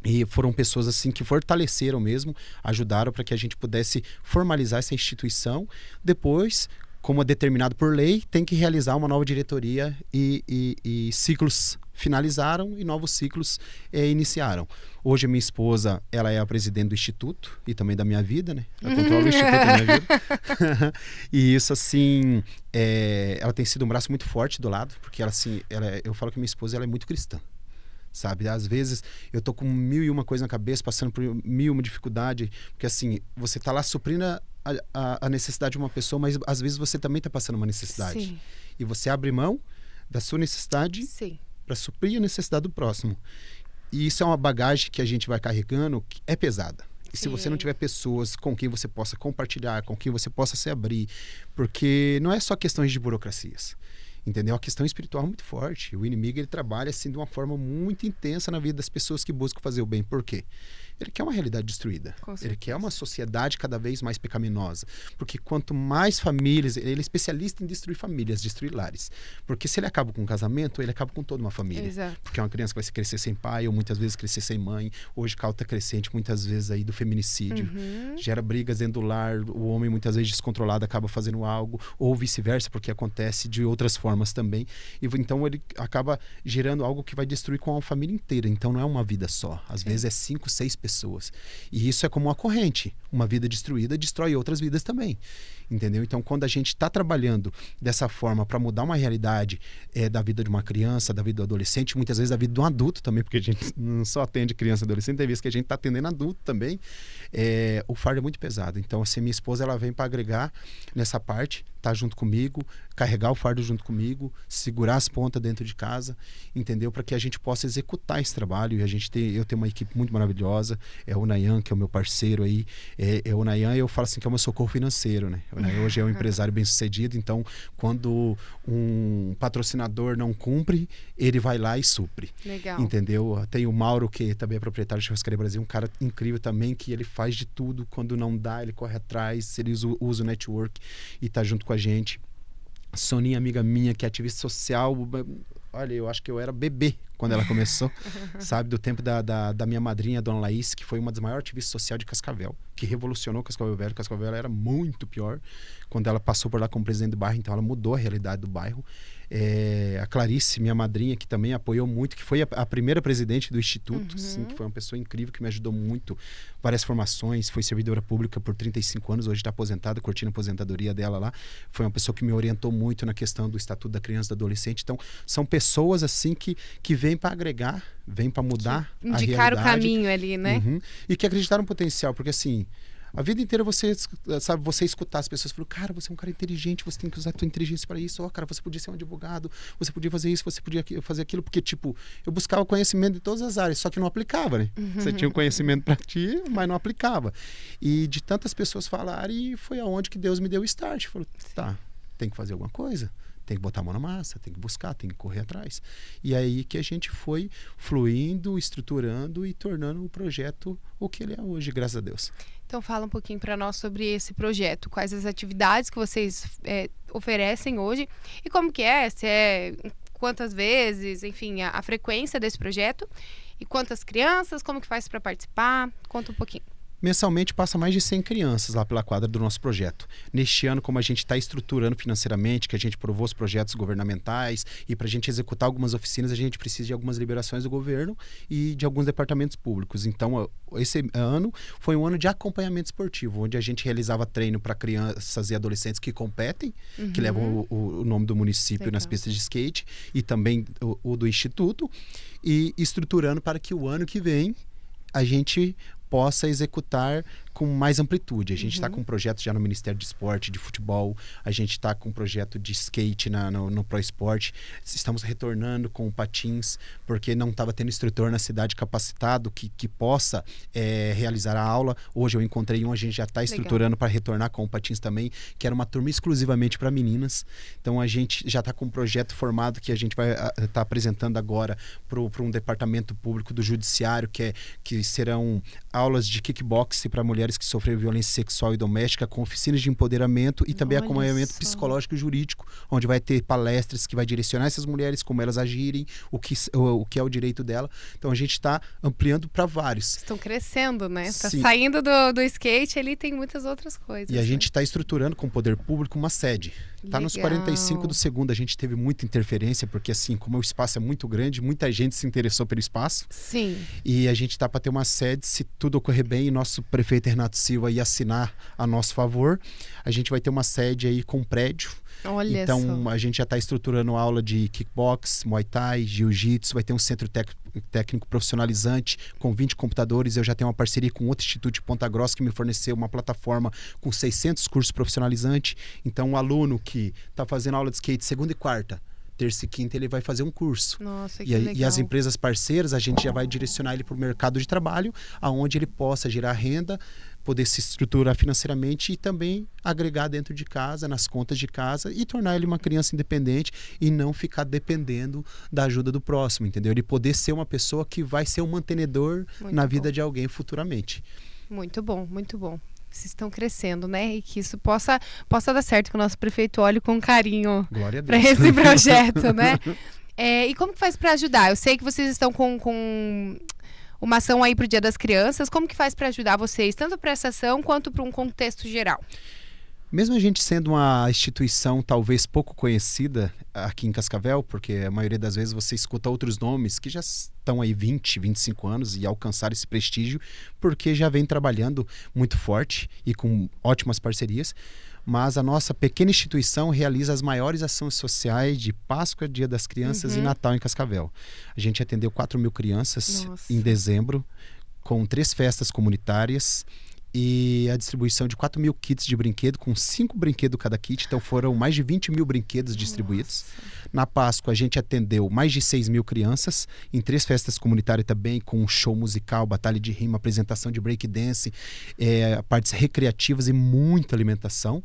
E foram pessoas assim que fortaleceram mesmo, ajudaram para que a gente pudesse formalizar essa instituição. Depois, como é determinado por lei, tem que realizar uma nova diretoria e ciclos finalizaram e novos ciclos iniciaram. Hoje a minha esposa, ela é a presidente do Instituto e também da minha vida, né? Ela controla o Instituto da minha vida. E isso, assim, ela tem sido um braço muito forte do lado, porque ela, assim, eu falo que minha esposa ela é muito cristã. Sabe? Às vezes eu tô com 1001 coisa na cabeça, passando por 1001 dificuldade, porque assim, você tá lá suprindo a necessidade de uma pessoa, mas às vezes você também tá passando uma necessidade. Sim. E você abre mão da sua necessidade para suprir a necessidade do próximo. E isso é uma bagagem que a gente vai carregando, que é pesada. E se você não tiver pessoas com quem você possa compartilhar, com quem você possa se abrir, porque não é só questões de burocracias. Entendeu? A questão espiritual é muito forte. O inimigo, ele trabalha assim de uma forma muito intensa na vida das pessoas que buscam fazer o bem. Por quê? Ele quer uma realidade destruída. Ele quer uma sociedade cada vez mais pecaminosa. Porque quanto mais famílias... Ele é especialista em destruir famílias, destruir lares. Porque se ele acaba com um casamento, ele acaba com toda uma família. Exato. Porque é uma criança que vai crescer sem pai, ou muitas vezes crescer sem mãe. Hoje cauta crescente, muitas vezes aí do feminicídio. Gera brigas dentro do lar. O homem, muitas vezes descontrolado, acaba fazendo algo. Ou vice-versa, porque acontece de outras formas também. E então ele acaba gerando algo que vai destruir com a família inteira. Então não é uma vida só. Às vezes é 5, 6 pessoas. E isso é como uma corrente. Uma vida destruída destrói outras vidas também. Entendeu? Então, quando a gente está trabalhando dessa forma para mudar uma realidade da vida de uma criança, da vida do adolescente, muitas vezes da vida de um adulto também, porque a gente não só atende criança e adolescente, tem vezes que a gente está atendendo adulto também, o fardo é muito pesado. Então, assim, minha esposa, ela vem para agregar nessa parte, tá junto comigo, carregar o fardo junto comigo, segurar as pontas dentro de casa, entendeu? Para que a gente possa executar esse trabalho. E eu tenho uma equipe muito maravilhosa, o Nayan, que é o meu parceiro aí, o Nayan, eu falo assim que é o meu socorro financeiro, né? O Nayan hoje é um empresário bem-sucedido, então quando um patrocinador não cumpre, ele vai lá e supre. Legal. Entendeu? Tem o Mauro, que também é proprietário de Churrascaria Brasil, um cara incrível também, que ele faz de tudo, quando não dá, ele corre atrás, ele usa o network e tá junto com a gente. Soninha, amiga minha, que é ativista social, olha, eu acho que eu era bebê quando ela começou, sabe? Do tempo da minha madrinha, Dona Laís, que foi uma das maiores ativistas sociais de Cascavel, que revolucionou Cascavel Velho. Cascavel Velho era muito pior quando ela passou por lá como presidente do bairro, então ela mudou a realidade do bairro. A Clarice, minha madrinha, que também apoiou muito, que foi a primeira presidente do Instituto, assim, que foi uma pessoa incrível, que me ajudou muito. Várias formações, foi servidora pública por 35 anos, hoje está aposentada, curtindo a aposentadoria dela lá. Foi uma pessoa que me orientou muito na questão do Estatuto da Criança e do Adolescente. Então, são pessoas assim que vêm para agregar, vêm para mudar a realidade. Indicar o caminho ali, né? E que acreditaram no potencial, porque assim... A vida inteira você escutar as pessoas falando, cara, você é um cara inteligente, você tem que usar a tua inteligência para isso. Cara, você podia ser um advogado, você podia fazer isso, você podia fazer aquilo. Porque, tipo, eu buscava conhecimento de todas as áreas, só que não aplicava, né? Você tinha um conhecimento para ti, mas não aplicava. E de tantas pessoas falarem, foi aonde que Deus me deu o start. Falou, tá, tem que fazer alguma coisa. Tem que botar a mão na massa, tem que buscar, tem que correr atrás. E aí que a gente foi fluindo, estruturando e tornando o projeto o que ele é hoje, graças a Deus. Então fala um pouquinho para nós sobre esse projeto, quais as atividades que vocês oferecem hoje e como que é, quantas vezes, enfim, a frequência desse projeto e quantas crianças, como que faz para participar, conta um pouquinho. Mensalmente passa mais de 100 crianças lá pela quadra do nosso projeto. Neste ano, como a gente está estruturando financeiramente, que a gente aprovou os projetos governamentais e para a gente executar algumas oficinas, a gente precisa de algumas liberações do governo e de alguns departamentos públicos. Então, esse ano foi um ano de acompanhamento esportivo, onde a gente realizava treino para crianças e adolescentes que competem, que levam o nome do município nas pistas de skate e também o do Instituto, e estruturando para que o ano que vem a gente possa executar com mais amplitude. A gente está com um projeto já no Ministério de Esporte, de futebol, a gente está com um projeto de skate no Pro Esporte, estamos retornando com patins, porque não estava tendo instrutor na cidade capacitado que possa realizar a aula. Hoje eu encontrei a gente já está estruturando para retornar com o patins também, que era uma turma exclusivamente para meninas. Então a gente já está com um projeto formado que a gente vai estar apresentando agora para um departamento público do judiciário, que serão aulas de kickboxing para mulheres que sofreram violência sexual e doméstica, com oficinas de empoderamento e também acompanhamento psicológico e jurídico, onde vai ter palestras que vai direcionar essas mulheres, como elas agirem, o que é o direito dela. Então a gente está ampliando para vários. Estão crescendo, né? Está saindo do skate, ali tem muitas outras coisas. E a gente está estruturando com o poder público uma sede. Está nos 45 do segundo, a gente teve muita interferência, porque assim, como o espaço é muito grande, muita gente se interessou pelo espaço. Sim. E a gente está para ter uma sede, se tudo ocorrer bem, e nosso prefeito Renato Silva ia assinar a nosso favor, a gente vai ter uma sede aí com prédio. Olha então só. A gente já está estruturando aula de kickbox, muay thai, jiu-jitsu, vai ter um centro técnico profissionalizante com 20 computadores. Eu já tenho uma parceria com outro instituto de Ponta Grossa que me forneceu uma plataforma com 600 cursos profissionalizantes. Então um aluno que está fazendo aula de skate segunda e quarta, terça e quinta, ele vai fazer um curso. Nossa, que legal. E as empresas parceiras, a gente já vai direcionar ele para o mercado de trabalho, aonde ele possa gerar renda, poder se estruturar financeiramente e também agregar dentro de casa, nas contas de casa, e tornar ele uma criança independente e não ficar dependendo da ajuda do próximo, entendeu? Ele poder ser uma pessoa que vai ser um mantenedor na vida de alguém futuramente. Muito bom, muito bom. Vocês estão crescendo, né? E que isso possa dar certo, que o nosso prefeito olhe com carinho para esse projeto, né? E como que faz para ajudar? Eu sei que vocês estão com uma ação aí para o Dia das Crianças. Como que faz para ajudar vocês, tanto para essa ação quanto para um contexto geral? Mesmo a gente sendo uma instituição talvez pouco conhecida aqui em Cascavel, porque a maioria das vezes você escuta outros nomes que já estão aí 20, 25 anos e alcançaram esse prestígio, porque já vem trabalhando muito forte e com ótimas parcerias. Mas a nossa pequena instituição realiza as maiores ações sociais de Páscoa, Dia das Crianças e Natal em Cascavel. A gente atendeu 4.000 crianças em dezembro, com 3 festas comunitárias e a distribuição de 4.000 kits de brinquedo, com 5 brinquedos cada kit. Então foram mais de 20.000 brinquedos distribuídos. Na Páscoa a gente atendeu mais de 6.000 crianças em 3 festas comunitárias também, com um show musical, batalha de rima, apresentação de breakdance, partes recreativas e muita alimentação.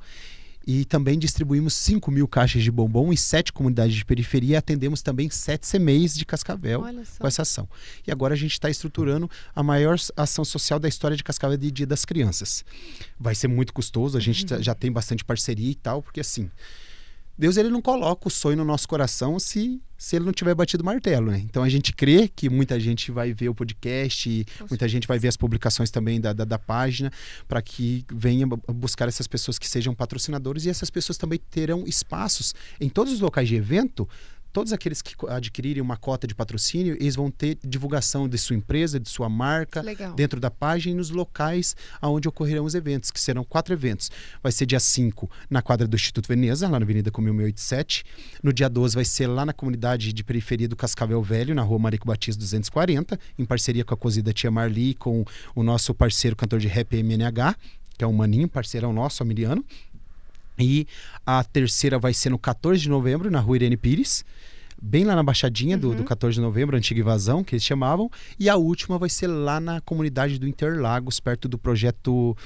E também distribuímos 5.000 caixas de bombom em 7 comunidades de periferia e atendemos também 7 CMEs de Cascavel com essa ação. E agora a gente está estruturando a maior ação social da história de Cascavel de Dia das Crianças. Vai ser muito custoso, a gente já tem bastante parceria e tal, porque assim, Deus ele não coloca o sonho no nosso coração se ele não tiver batido o martelo, né? Então a gente crê que muita gente vai ver o podcast, muita gente vai ver as publicações também da página, para que venha buscar essas pessoas que sejam patrocinadores, e essas pessoas também terão espaços em todos os locais de evento. Todos aqueles que adquirirem uma cota de patrocínio, eles vão ter divulgação de sua empresa, de sua marca, Legal. dentro da página e nos locais onde ocorrerão os eventos, que serão 4 eventos. Vai ser dia 5 na quadra do Instituto Veneza, lá na Avenida Comil 687. No dia 12 vai ser lá na comunidade de periferia do Cascavel Velho, na rua Marico Batista 240, em parceria com a cozida Tia Marli e com o nosso parceiro cantor de rap MNH, que é um maninho, parceirão nosso, Amiliano. E a terceira vai ser no 14 de novembro, na rua Irene Pires, bem lá na Baixadinha do 14 de novembro, antiga invasão, que eles chamavam. E a última vai ser lá na comunidade do Interlagos, perto do projeto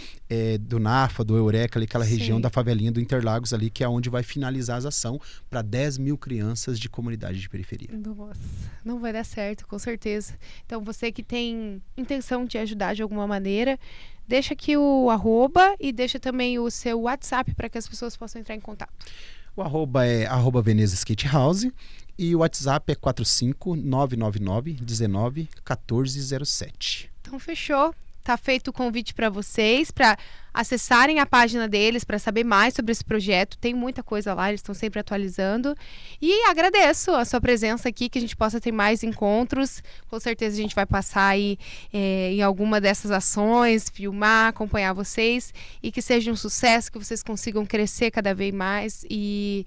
do NAFA, do Eureka, ali, aquela região da favelinha do Interlagos ali, que é onde vai finalizar as ações para 10 mil crianças de comunidade de periferia. Nossa, não vai dar certo, com certeza. Então, você que tem intenção de ajudar de alguma maneira, deixa aqui o @, e deixa também o seu WhatsApp para que as pessoas possam entrar em contato. O @ é @Veneza Skate House e o WhatsApp é 45999191407. Então, fechou. Tá feito o convite para vocês, para acessarem a página deles, para saber mais sobre esse projeto. Tem muita coisa lá, eles estão sempre atualizando. E agradeço a sua presença aqui, que a gente possa ter mais encontros. Com certeza a gente vai passar aí em alguma dessas ações, filmar, acompanhar vocês. E que seja um sucesso, que vocês consigam crescer cada vez mais e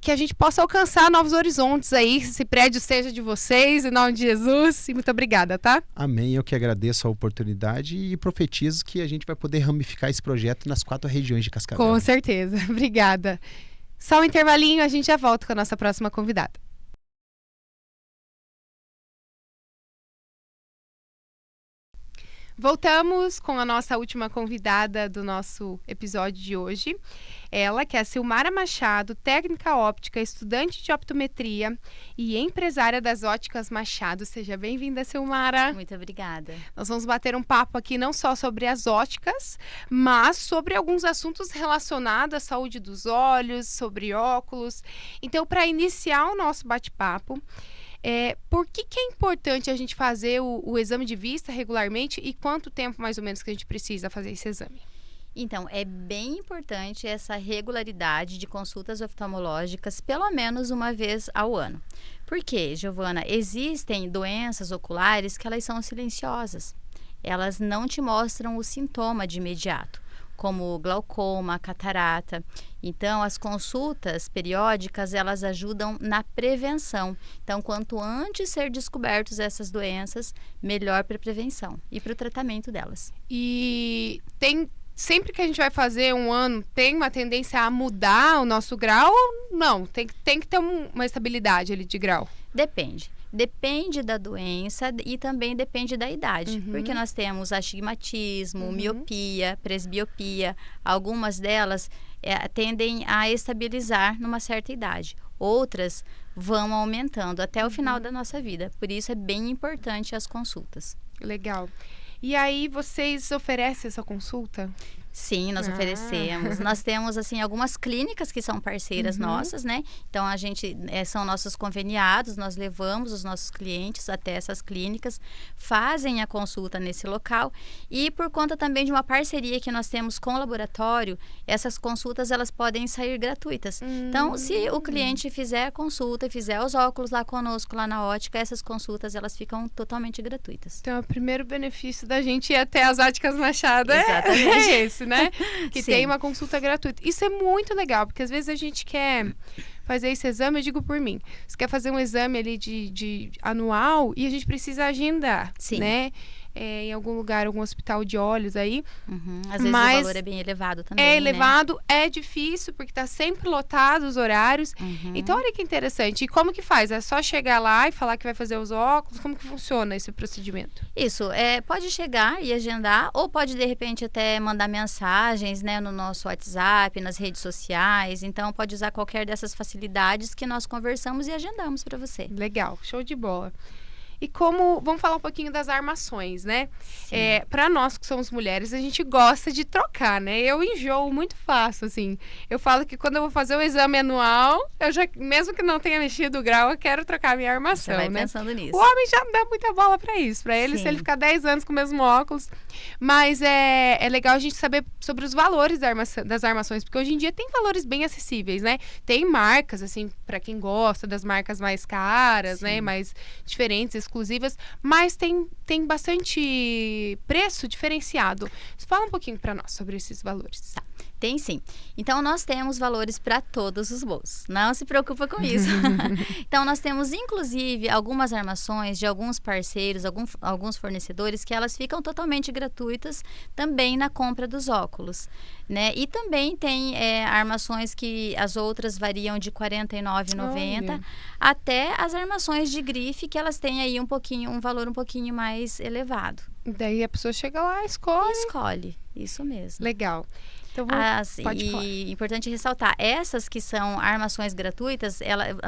que a gente possa alcançar novos horizontes aí, esse prédio seja de vocês, em nome de Jesus, e muito obrigada, tá? Amém, eu que agradeço a oportunidade e profetizo que a gente vai poder ramificar esse projeto nas 4 regiões de Cascavel. Com certeza, obrigada. Só um intervalinho, a gente já volta com a nossa próxima convidada. Voltamos com a nossa última convidada do nosso episódio de hoje. Ela, que é a Silmara Machado, técnica óptica, estudante de optometria e empresária das Óticas Machado. Seja bem-vinda, Silmara. Muito obrigada. Nós vamos bater um papo aqui não só sobre as óticas, mas sobre alguns assuntos relacionados à saúde dos olhos, sobre óculos. Então, para iniciar o nosso bate-papo, por que é importante a gente fazer o exame de vista regularmente e quanto tempo mais ou menos que a gente precisa fazer esse exame? Então, é bem importante essa regularidade de consultas oftalmológicas pelo menos uma vez ao ano. Por quê, Giovana? Existem doenças oculares que elas são silenciosas. Elas não te mostram o sintoma de imediato, como glaucoma, catarata. Então, as consultas periódicas, elas ajudam na prevenção. Então, quanto antes ser descobertos essas doenças, melhor para a prevenção e para o tratamento delas. E sempre que a gente vai fazer um ano, tem uma tendência a mudar o nosso grau ou não? Tem que ter uma estabilidade ali de grau? Depende. Depende da doença e também depende da idade, porque nós temos astigmatismo, miopia, presbiopia. Algumas delas tendem a estabilizar numa certa idade. Outras vão aumentando até o final da nossa vida. Por isso é bem importante as consultas. Legal. E aí, vocês oferecem essa consulta? Sim, nós oferecemos. Nós temos, assim, algumas clínicas que são parceiras nossas, né? Então, a gente, são nossos conveniados, nós levamos os nossos clientes até essas clínicas, fazem a consulta nesse local e por conta também de uma parceria que nós temos com o laboratório, essas consultas, elas podem sair gratuitas. Então, se o cliente fizer a consulta e fizer os óculos lá conosco, lá na ótica, essas consultas, elas ficam totalmente gratuitas. Então, o primeiro benefício da gente ir até as Óticas Machado Exatamente. é esse, né? Que Sim. tem uma consulta gratuita. Isso é muito legal, porque às vezes a gente quer fazer esse exame, eu digo por mim. Você quer fazer um exame ali de anual e a gente precisa agendar, Sim. né? Em algum lugar, algum hospital de olhos aí. Às vezes Mas o valor é bem elevado também, é elevado, é difícil, porque tá sempre lotado os horários. Então, olha que interessante. E como que faz? É só chegar lá e falar que vai fazer os óculos? Como que funciona esse procedimento? Isso, pode chegar e agendar, ou pode, de repente, até mandar mensagens, né, no nosso WhatsApp, nas redes sociais. Então, pode usar qualquer dessas facilidades que nós conversamos e agendamos para você. Legal, show de bola. E vamos falar um pouquinho das armações, né? Sim. Para nós que somos mulheres, a gente gosta de trocar, né? Eu enjoo muito fácil, assim. Eu falo que quando eu vou fazer o exame anual, mesmo que não tenha mexido o grau, eu quero trocar a minha armação, Você vai né? pensando nisso. O homem já não dá muita bola para isso. Para ele, se ele ficar 10 anos com o mesmo óculos. Mas é legal a gente saber sobre os valores das armações, porque hoje em dia tem valores bem acessíveis, né? Tem marcas, assim, para quem gosta das marcas mais caras, né? Mais diferentes, exclusivas, mas tem bastante preço diferenciado. Fala um pouquinho para nós sobre esses valores. Tá. Tem sim. Então, nós temos valores para todos os bolsos. Não se preocupa com isso. Então, nós temos, inclusive, algumas armações de alguns parceiros, alguns fornecedores, que elas ficam totalmente gratuitas também na compra dos óculos, né? E também tem armações que as outras variam de R$ 49,90 até as armações de grife, que elas têm aí um valor um pouquinho mais elevado. Daí a pessoa chega lá, escolhe. Escolhe, isso mesmo. Legal. Então, pode falar. Importante ressaltar, essas que são armações gratuitas,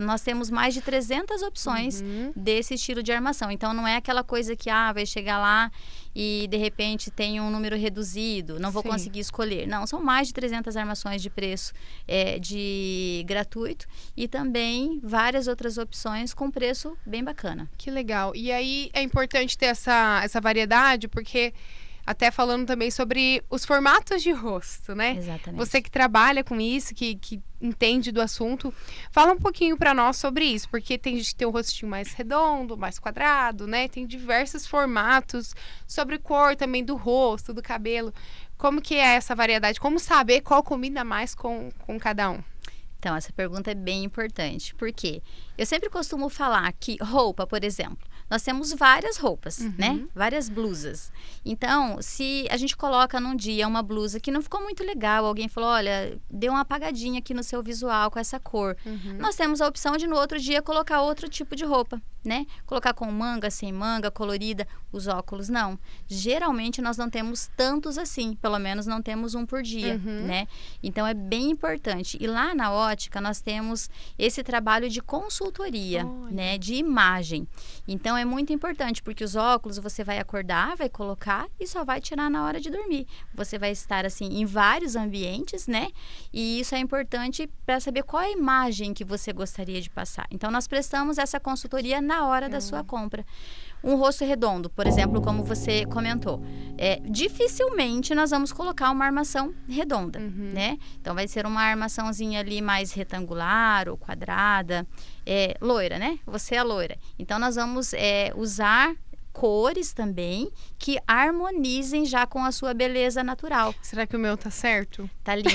nós temos mais de 300 opções desse estilo de armação. Então, não é aquela coisa que vai chegar lá e, de repente, tem um número reduzido, não vou conseguir escolher. Não, são mais de 300 armações de preço de gratuito e também várias outras opções com preço bem bacana. Que legal. E aí, é importante ter essa variedade, porque... Até falando também sobre os formatos de rosto, né? Exatamente. Você que trabalha com isso, que entende do assunto, fala um pouquinho para nós sobre isso, porque tem gente que tem um rostinho mais redondo, mais quadrado, né? Tem diversos formatos, sobre cor também do rosto, do cabelo. Como que é essa variedade? Como saber qual combina mais com cada um? Então, essa pergunta é bem importante. Por quê? Eu sempre costumo falar que roupa, por exemplo, nós temos várias roupas, né? Várias blusas. Então, se a gente coloca num dia uma blusa que não ficou muito legal, alguém falou, olha, deu uma apagadinha aqui no seu visual com essa cor. Nós temos a opção de no outro dia colocar outro tipo de roupa, né? Colocar com manga, sem manga, colorida, os óculos não. Geralmente nós não temos tantos assim, pelo menos não temos um por dia, né? Então é bem importante. E lá na ótica nós temos esse trabalho de consultoria, né? De imagem. Então é muito importante, porque os óculos você vai acordar, vai colocar e só vai tirar na hora de dormir. Você vai estar assim em vários ambientes, né? E isso é importante para saber qual é a imagem que você gostaria de passar. Então nós prestamos essa consultoria na hora da sua compra. Um rosto redondo, por exemplo, como você comentou, dificilmente nós vamos colocar uma armação redonda, né? Então vai ser uma armaçãozinha ali mais retangular ou quadrada, loira, né? Você é loira. Então nós vamos usar cores também que harmonizem já com a sua beleza natural. Será que o meu tá certo? Tá lindo.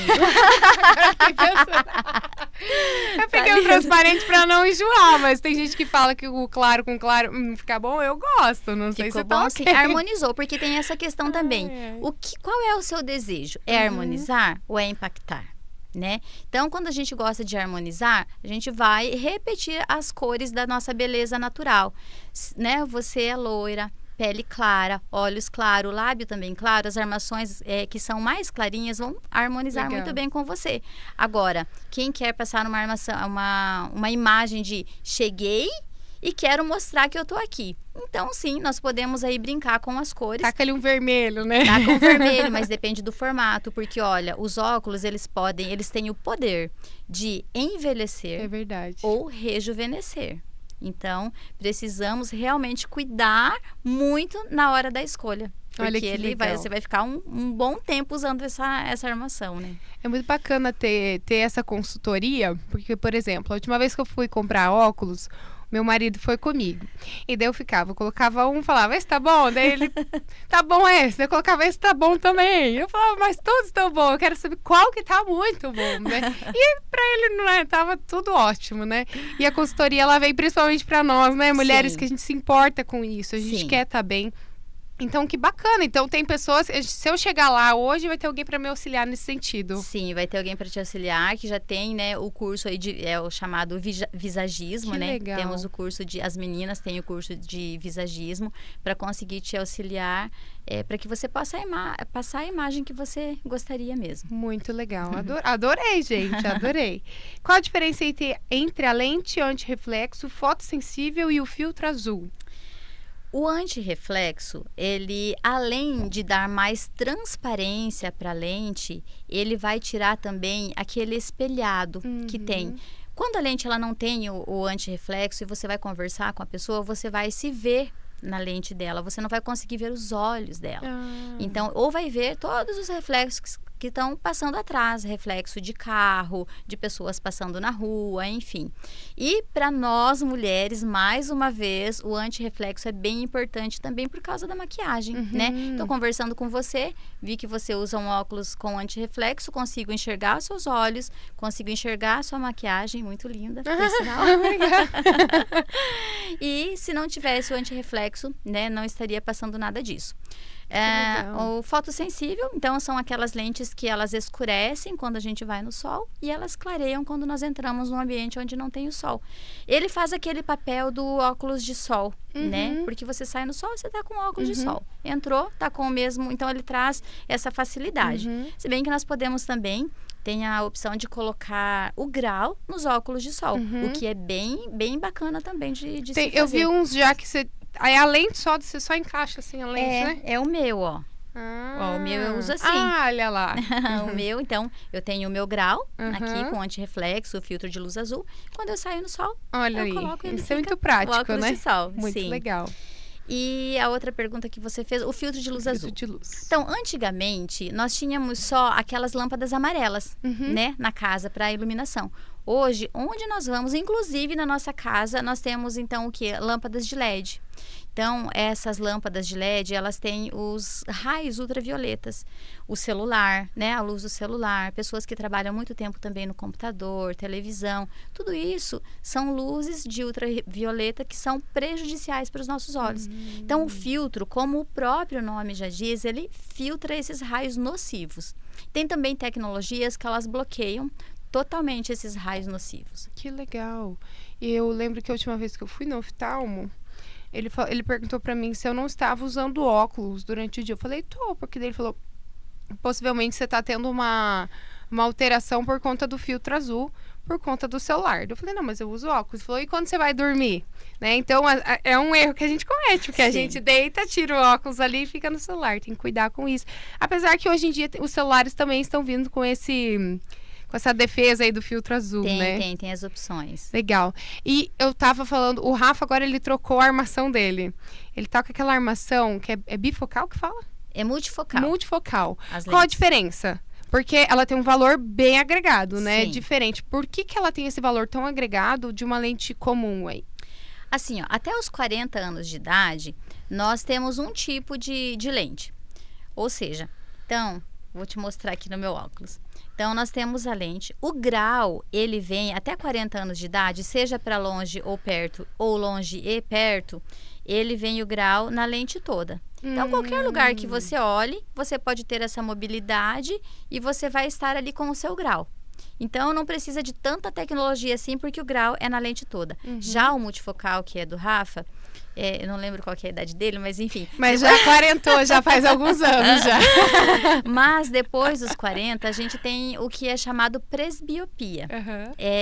Eu peguei o transparente pra não enjoar, mas tem gente que fala que o claro com claro fica bom, eu gosto, não sei se Ficou tá bom, ok. sim. Harmonizou, porque tem essa questão também. Qual é o seu desejo? É harmonizar ou é impactar? Né? Então, quando a gente gosta de harmonizar, a gente vai repetir as cores da nossa beleza natural, né? Você é loira, pele clara, olhos claros, lábio também claro, as armações que são mais clarinhas vão harmonizar muito bem com você. Agora, quem quer passar uma armação, uma imagem de cheguei e quero mostrar que eu tô aqui. Então, sim, nós podemos aí brincar com as cores. Taca ali um vermelho, né? Taca um vermelho, mas depende do formato, porque, olha, os óculos, eles têm o poder de envelhecer ou rejuvenescer. Então, precisamos realmente cuidar muito na hora da escolha. Porque você vai ficar um bom tempo usando essa armação, né? É muito bacana ter essa consultoria, porque, por exemplo, a última vez que eu fui comprar óculos, meu marido foi comigo. E daí eu colocava um, falava, esse tá bom? Daí ele, tá bom esse. Daí eu colocava, esse tá bom também. Eu falava, mas todos estão bons, eu quero saber qual que tá muito bom, né? E pra ele, não é, tava tudo ótimo, né? E a consultoria, ela veio principalmente pra nós, né? Mulheres que a gente se importa com isso, a gente quer estar bem. Então, que bacana. Então, tem pessoas... Se eu chegar lá hoje, vai ter alguém para me auxiliar nesse sentido. Sim, vai ter alguém para te auxiliar, que já tem, né, o curso aí o chamado visagismo, que né? Legal. Temos o curso as meninas têm o curso de visagismo para conseguir te auxiliar, para que você possa passar a imagem que você gostaria mesmo. Muito legal. Adorei, gente. Adorei. Qual a diferença entre a lente antirreflexo, fotossensível e o filtro azul? O antirreflexo, ele, além de dar mais transparência para a lente, ele vai tirar também aquele espelhado que tem. Quando a lente ela não tem o antirreflexo e você vai conversar com a pessoa, você vai se ver na lente dela, você não vai conseguir ver os olhos dela. Então, ou vai ver todos os reflexos que estão passando atrás, reflexo de carro, de pessoas passando na rua, enfim. E para nós mulheres, mais uma vez, o antirreflexo é bem importante também por causa da maquiagem, né? Estou conversando com você, vi que você usa um óculos com antirreflexo, consigo enxergar os seus olhos, consigo enxergar a sua maquiagem, muito linda, por sinal. E se não tivesse o antirreflexo, né, não estaria passando nada disso. O fotossensível, então, são aquelas lentes que elas escurecem quando a gente vai no sol e elas clareiam quando nós entramos num ambiente onde não tem o sol. Ele faz aquele papel do óculos de sol, né? Porque você sai no sol, você tá com óculos de sol. Entrou, tá com o mesmo... Então, ele traz essa facilidade. Se bem que nós podemos também... Tem a opção de colocar o grau nos óculos de sol, o que é bem, bem bacana também de se fazer. Eu vi uns já que você... Aí a lente você só encaixa assim a lente, né? É o meu, ó. Ó, o meu eu uso assim. Olha lá. O meu, então, eu tenho o meu grau aqui com antirreflexo, o filtro de luz azul. Quando eu saio no sol, olha eu coloco ele. Isso é muito prático, o óculos né? de sol. Muito Sim. legal. E a outra pergunta que você fez, o filtro de luz azul. Filtro de luz. Então, antigamente, nós tínhamos só aquelas lâmpadas amarelas, né, na casa para iluminação. Hoje, onde nós vamos, inclusive na nossa casa, nós temos, então, o quê? Lâmpadas de LED. Então, essas lâmpadas de LED, elas têm os raios ultravioletas. O celular, né? A luz do celular, pessoas que trabalham muito tempo também no computador, televisão. Tudo isso são luzes de ultravioleta que são prejudiciais para os nossos olhos. Então, o filtro, como o próprio nome já diz, ele filtra esses raios nocivos. Tem também tecnologias que elas bloqueiam totalmente esses raios nocivos. Que legal. E eu lembro que a última vez que eu fui no oftalmo, ele perguntou pra mim se eu não estava usando óculos durante o dia. Eu falei, tô, porque daí ele falou, possivelmente você tá tendo uma alteração por conta do filtro azul, por conta do celular. Eu falei, não, mas eu uso óculos. Ele falou, e quando você vai dormir? Né? Então, é um erro que a gente comete, porque a gente deita, tira o óculos ali e fica no celular. Tem que cuidar com isso. Apesar que hoje em dia os celulares também estão vindo com essa defesa aí do filtro azul, né? Tem as opções. Legal. E eu tava falando, o Rafa agora ele trocou a armação dele. Ele tá com aquela armação que é bifocal que fala? É multifocal. Multifocal. As Qual a lentes. diferença? Porque ela tem um valor bem agregado, né? Sim. Diferente. Por que ela tem esse valor tão agregado de uma lente comum aí? Assim, ó, até os 40 anos de idade, nós temos um tipo de lente. Ou seja, então, vou te mostrar aqui no meu óculos. Então, nós temos a lente. O grau, ele vem até 40 anos de idade, seja para longe ou perto, ou longe e perto, ele vem o grau na lente toda. Então, qualquer lugar que você olhe, você pode ter essa mobilidade e você vai estar ali com o seu grau. Então, não precisa de tanta tecnologia assim, porque o grau é na lente toda. Já o multifocal, que é do Rafa, eu não lembro qual que é a idade dele, mas enfim. Mas já quarentou, já faz alguns anos já. Mas depois dos 40, a gente tem o que é chamado presbiopia.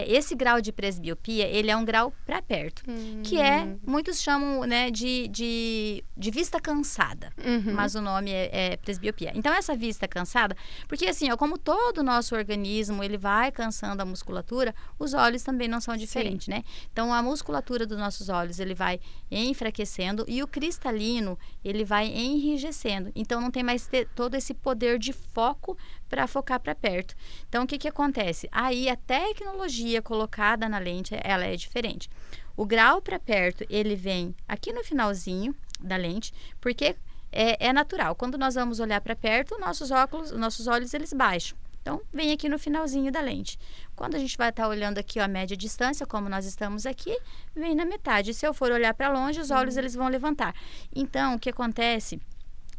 Esse grau de presbiopia, ele é um grau para perto, que muitos chamam, né, de vista cansada, mas o nome é presbiopia. Então, essa vista cansada, porque assim, ó, como todo o nosso organismo, ele vai cansando a musculatura, os olhos também não são diferentes, né? Então, a musculatura dos nossos olhos, ele vai enfraquecendo e o cristalino, ele vai enrijecendo. Então, não tem mais todo esse poder de foco para focar para perto. Então, o que acontece? Aí, a tecnologia colocada na lente, ela é diferente. O grau para perto, ele vem aqui no finalzinho da lente, porque é natural. Quando nós vamos olhar para perto, nossos olhos, eles baixam. Então, vem aqui no finalzinho da lente. Quando a gente vai estar olhando aqui ó, a média distância, como nós estamos aqui, vem na metade. Se eu for olhar para longe, os olhos eles vão levantar. Então, o que acontece?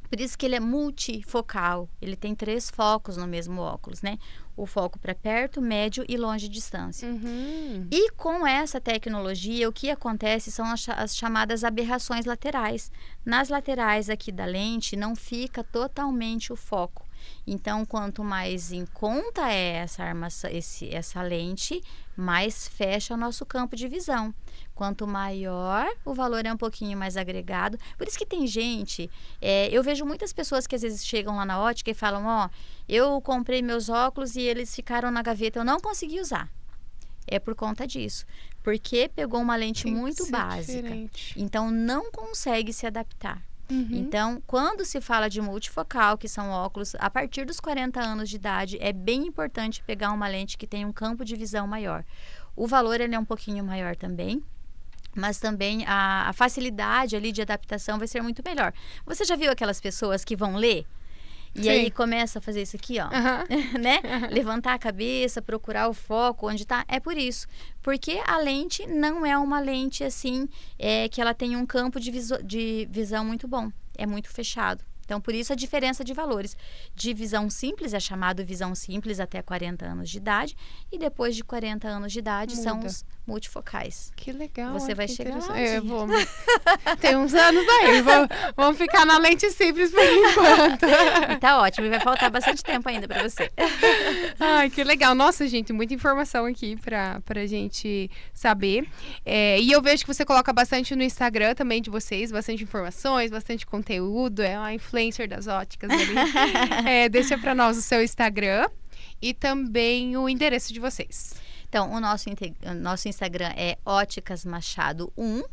Por isso que ele é multifocal. Ele tem 3 focos no mesmo óculos, né? O foco para perto, médio e longe distância. E com essa tecnologia, o que acontece são as chamadas aberrações laterais. Nas laterais aqui da lente, não fica totalmente o foco. Então, quanto mais em conta é essa lente, mais fecha o nosso campo de visão. Quanto maior, o valor é um pouquinho mais agregado. Por isso que tem gente, eu vejo muitas pessoas que às vezes chegam lá na ótica e falam, eu comprei meus óculos e eles ficaram na gaveta, eu não consegui usar. É por conta disso. Porque pegou uma lente muito básica. Diferente. Então, não consegue se adaptar. Então, quando se fala de multifocal, que são óculos, a partir dos 40 anos de idade, é bem importante pegar uma lente que tenha um campo de visão maior. O valor ele é um pouquinho maior também, mas também a facilidade ali de adaptação vai ser muito melhor. Você já viu aquelas pessoas que vão ler? E aí começa a fazer isso aqui, né? Levantar a cabeça, procurar o foco, onde tá. É por isso. Porque a lente não é uma lente assim, que ela tem um campo de visão muito bom. É muito fechado. Então, por isso a diferença de valores. De visão simples, é chamado visão simples até 40 anos de idade. E depois de 40 anos de idade, são os multifocais. Que legal. Você vai chegar lá. Eu vou. Tem uns anos aí. Vamos ficar na lente simples por enquanto. E tá ótimo. E vai faltar bastante tempo ainda pra você. Ai, que legal. Nossa, gente, muita informação aqui pra gente saber. E eu vejo que você coloca bastante no Instagram também de vocês. Bastante informações, bastante conteúdo. É uma influencer das óticas ali. Deixa pra nós o seu Instagram e também o endereço de vocês. Então, o nosso Instagram é Óticas Machado 1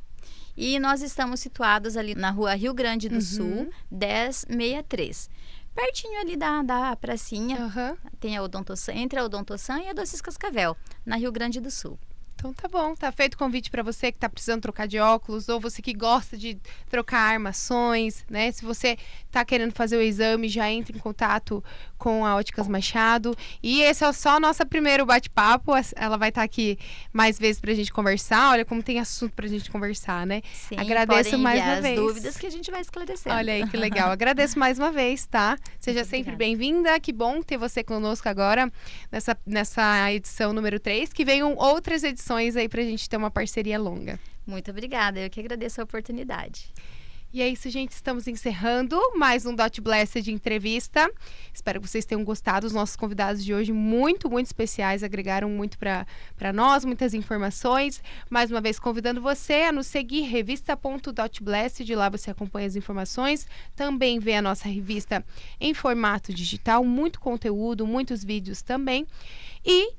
e nós estamos situados ali na rua Rio Grande do Sul, 1063. Pertinho ali da pracinha, tem a Odontossan, entre a Odontossan e a Doces Cascavel, na Rio Grande do Sul. Então tá bom, tá feito o convite para você que tá precisando trocar de óculos ou você que gosta de trocar armações, né? Se você tá querendo fazer o exame, já entra em contato com a Óticas Machado. E esse é só o nosso primeiro bate-papo, ela vai estar aqui mais vezes pra gente conversar. Olha como tem assunto pra gente conversar, né? Sim, agradeço mais uma vez. as dúvidas que a gente vai esclarecer. Olha aí que legal, agradeço mais uma vez, tá? Seja Muito sempre obrigada. bem-vinda, que bom ter você conosco agora nessa edição número 3, que venham outras edições aí pra gente ter uma parceria longa. Muito obrigada, eu que agradeço a oportunidade. E é isso, gente. Estamos encerrando mais um Dot Blessed entrevista. Espero que vocês tenham gostado. Os nossos convidados de hoje, muito, muito especiais, agregaram muito para nós, muitas informações. Mais uma vez, convidando você a nos seguir, revista.dotblessed. Lá você acompanha as informações. Também vê a nossa revista em formato digital, muito conteúdo, muitos vídeos também. E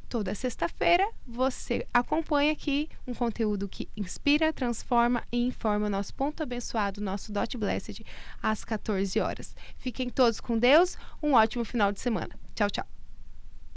toda sexta-feira você acompanha aqui um conteúdo que inspira, transforma e informa o nosso ponto abençoado, nosso Dot Blessed, às 14 horas. Fiquem todos com Deus, um ótimo final de semana. Tchau, tchau.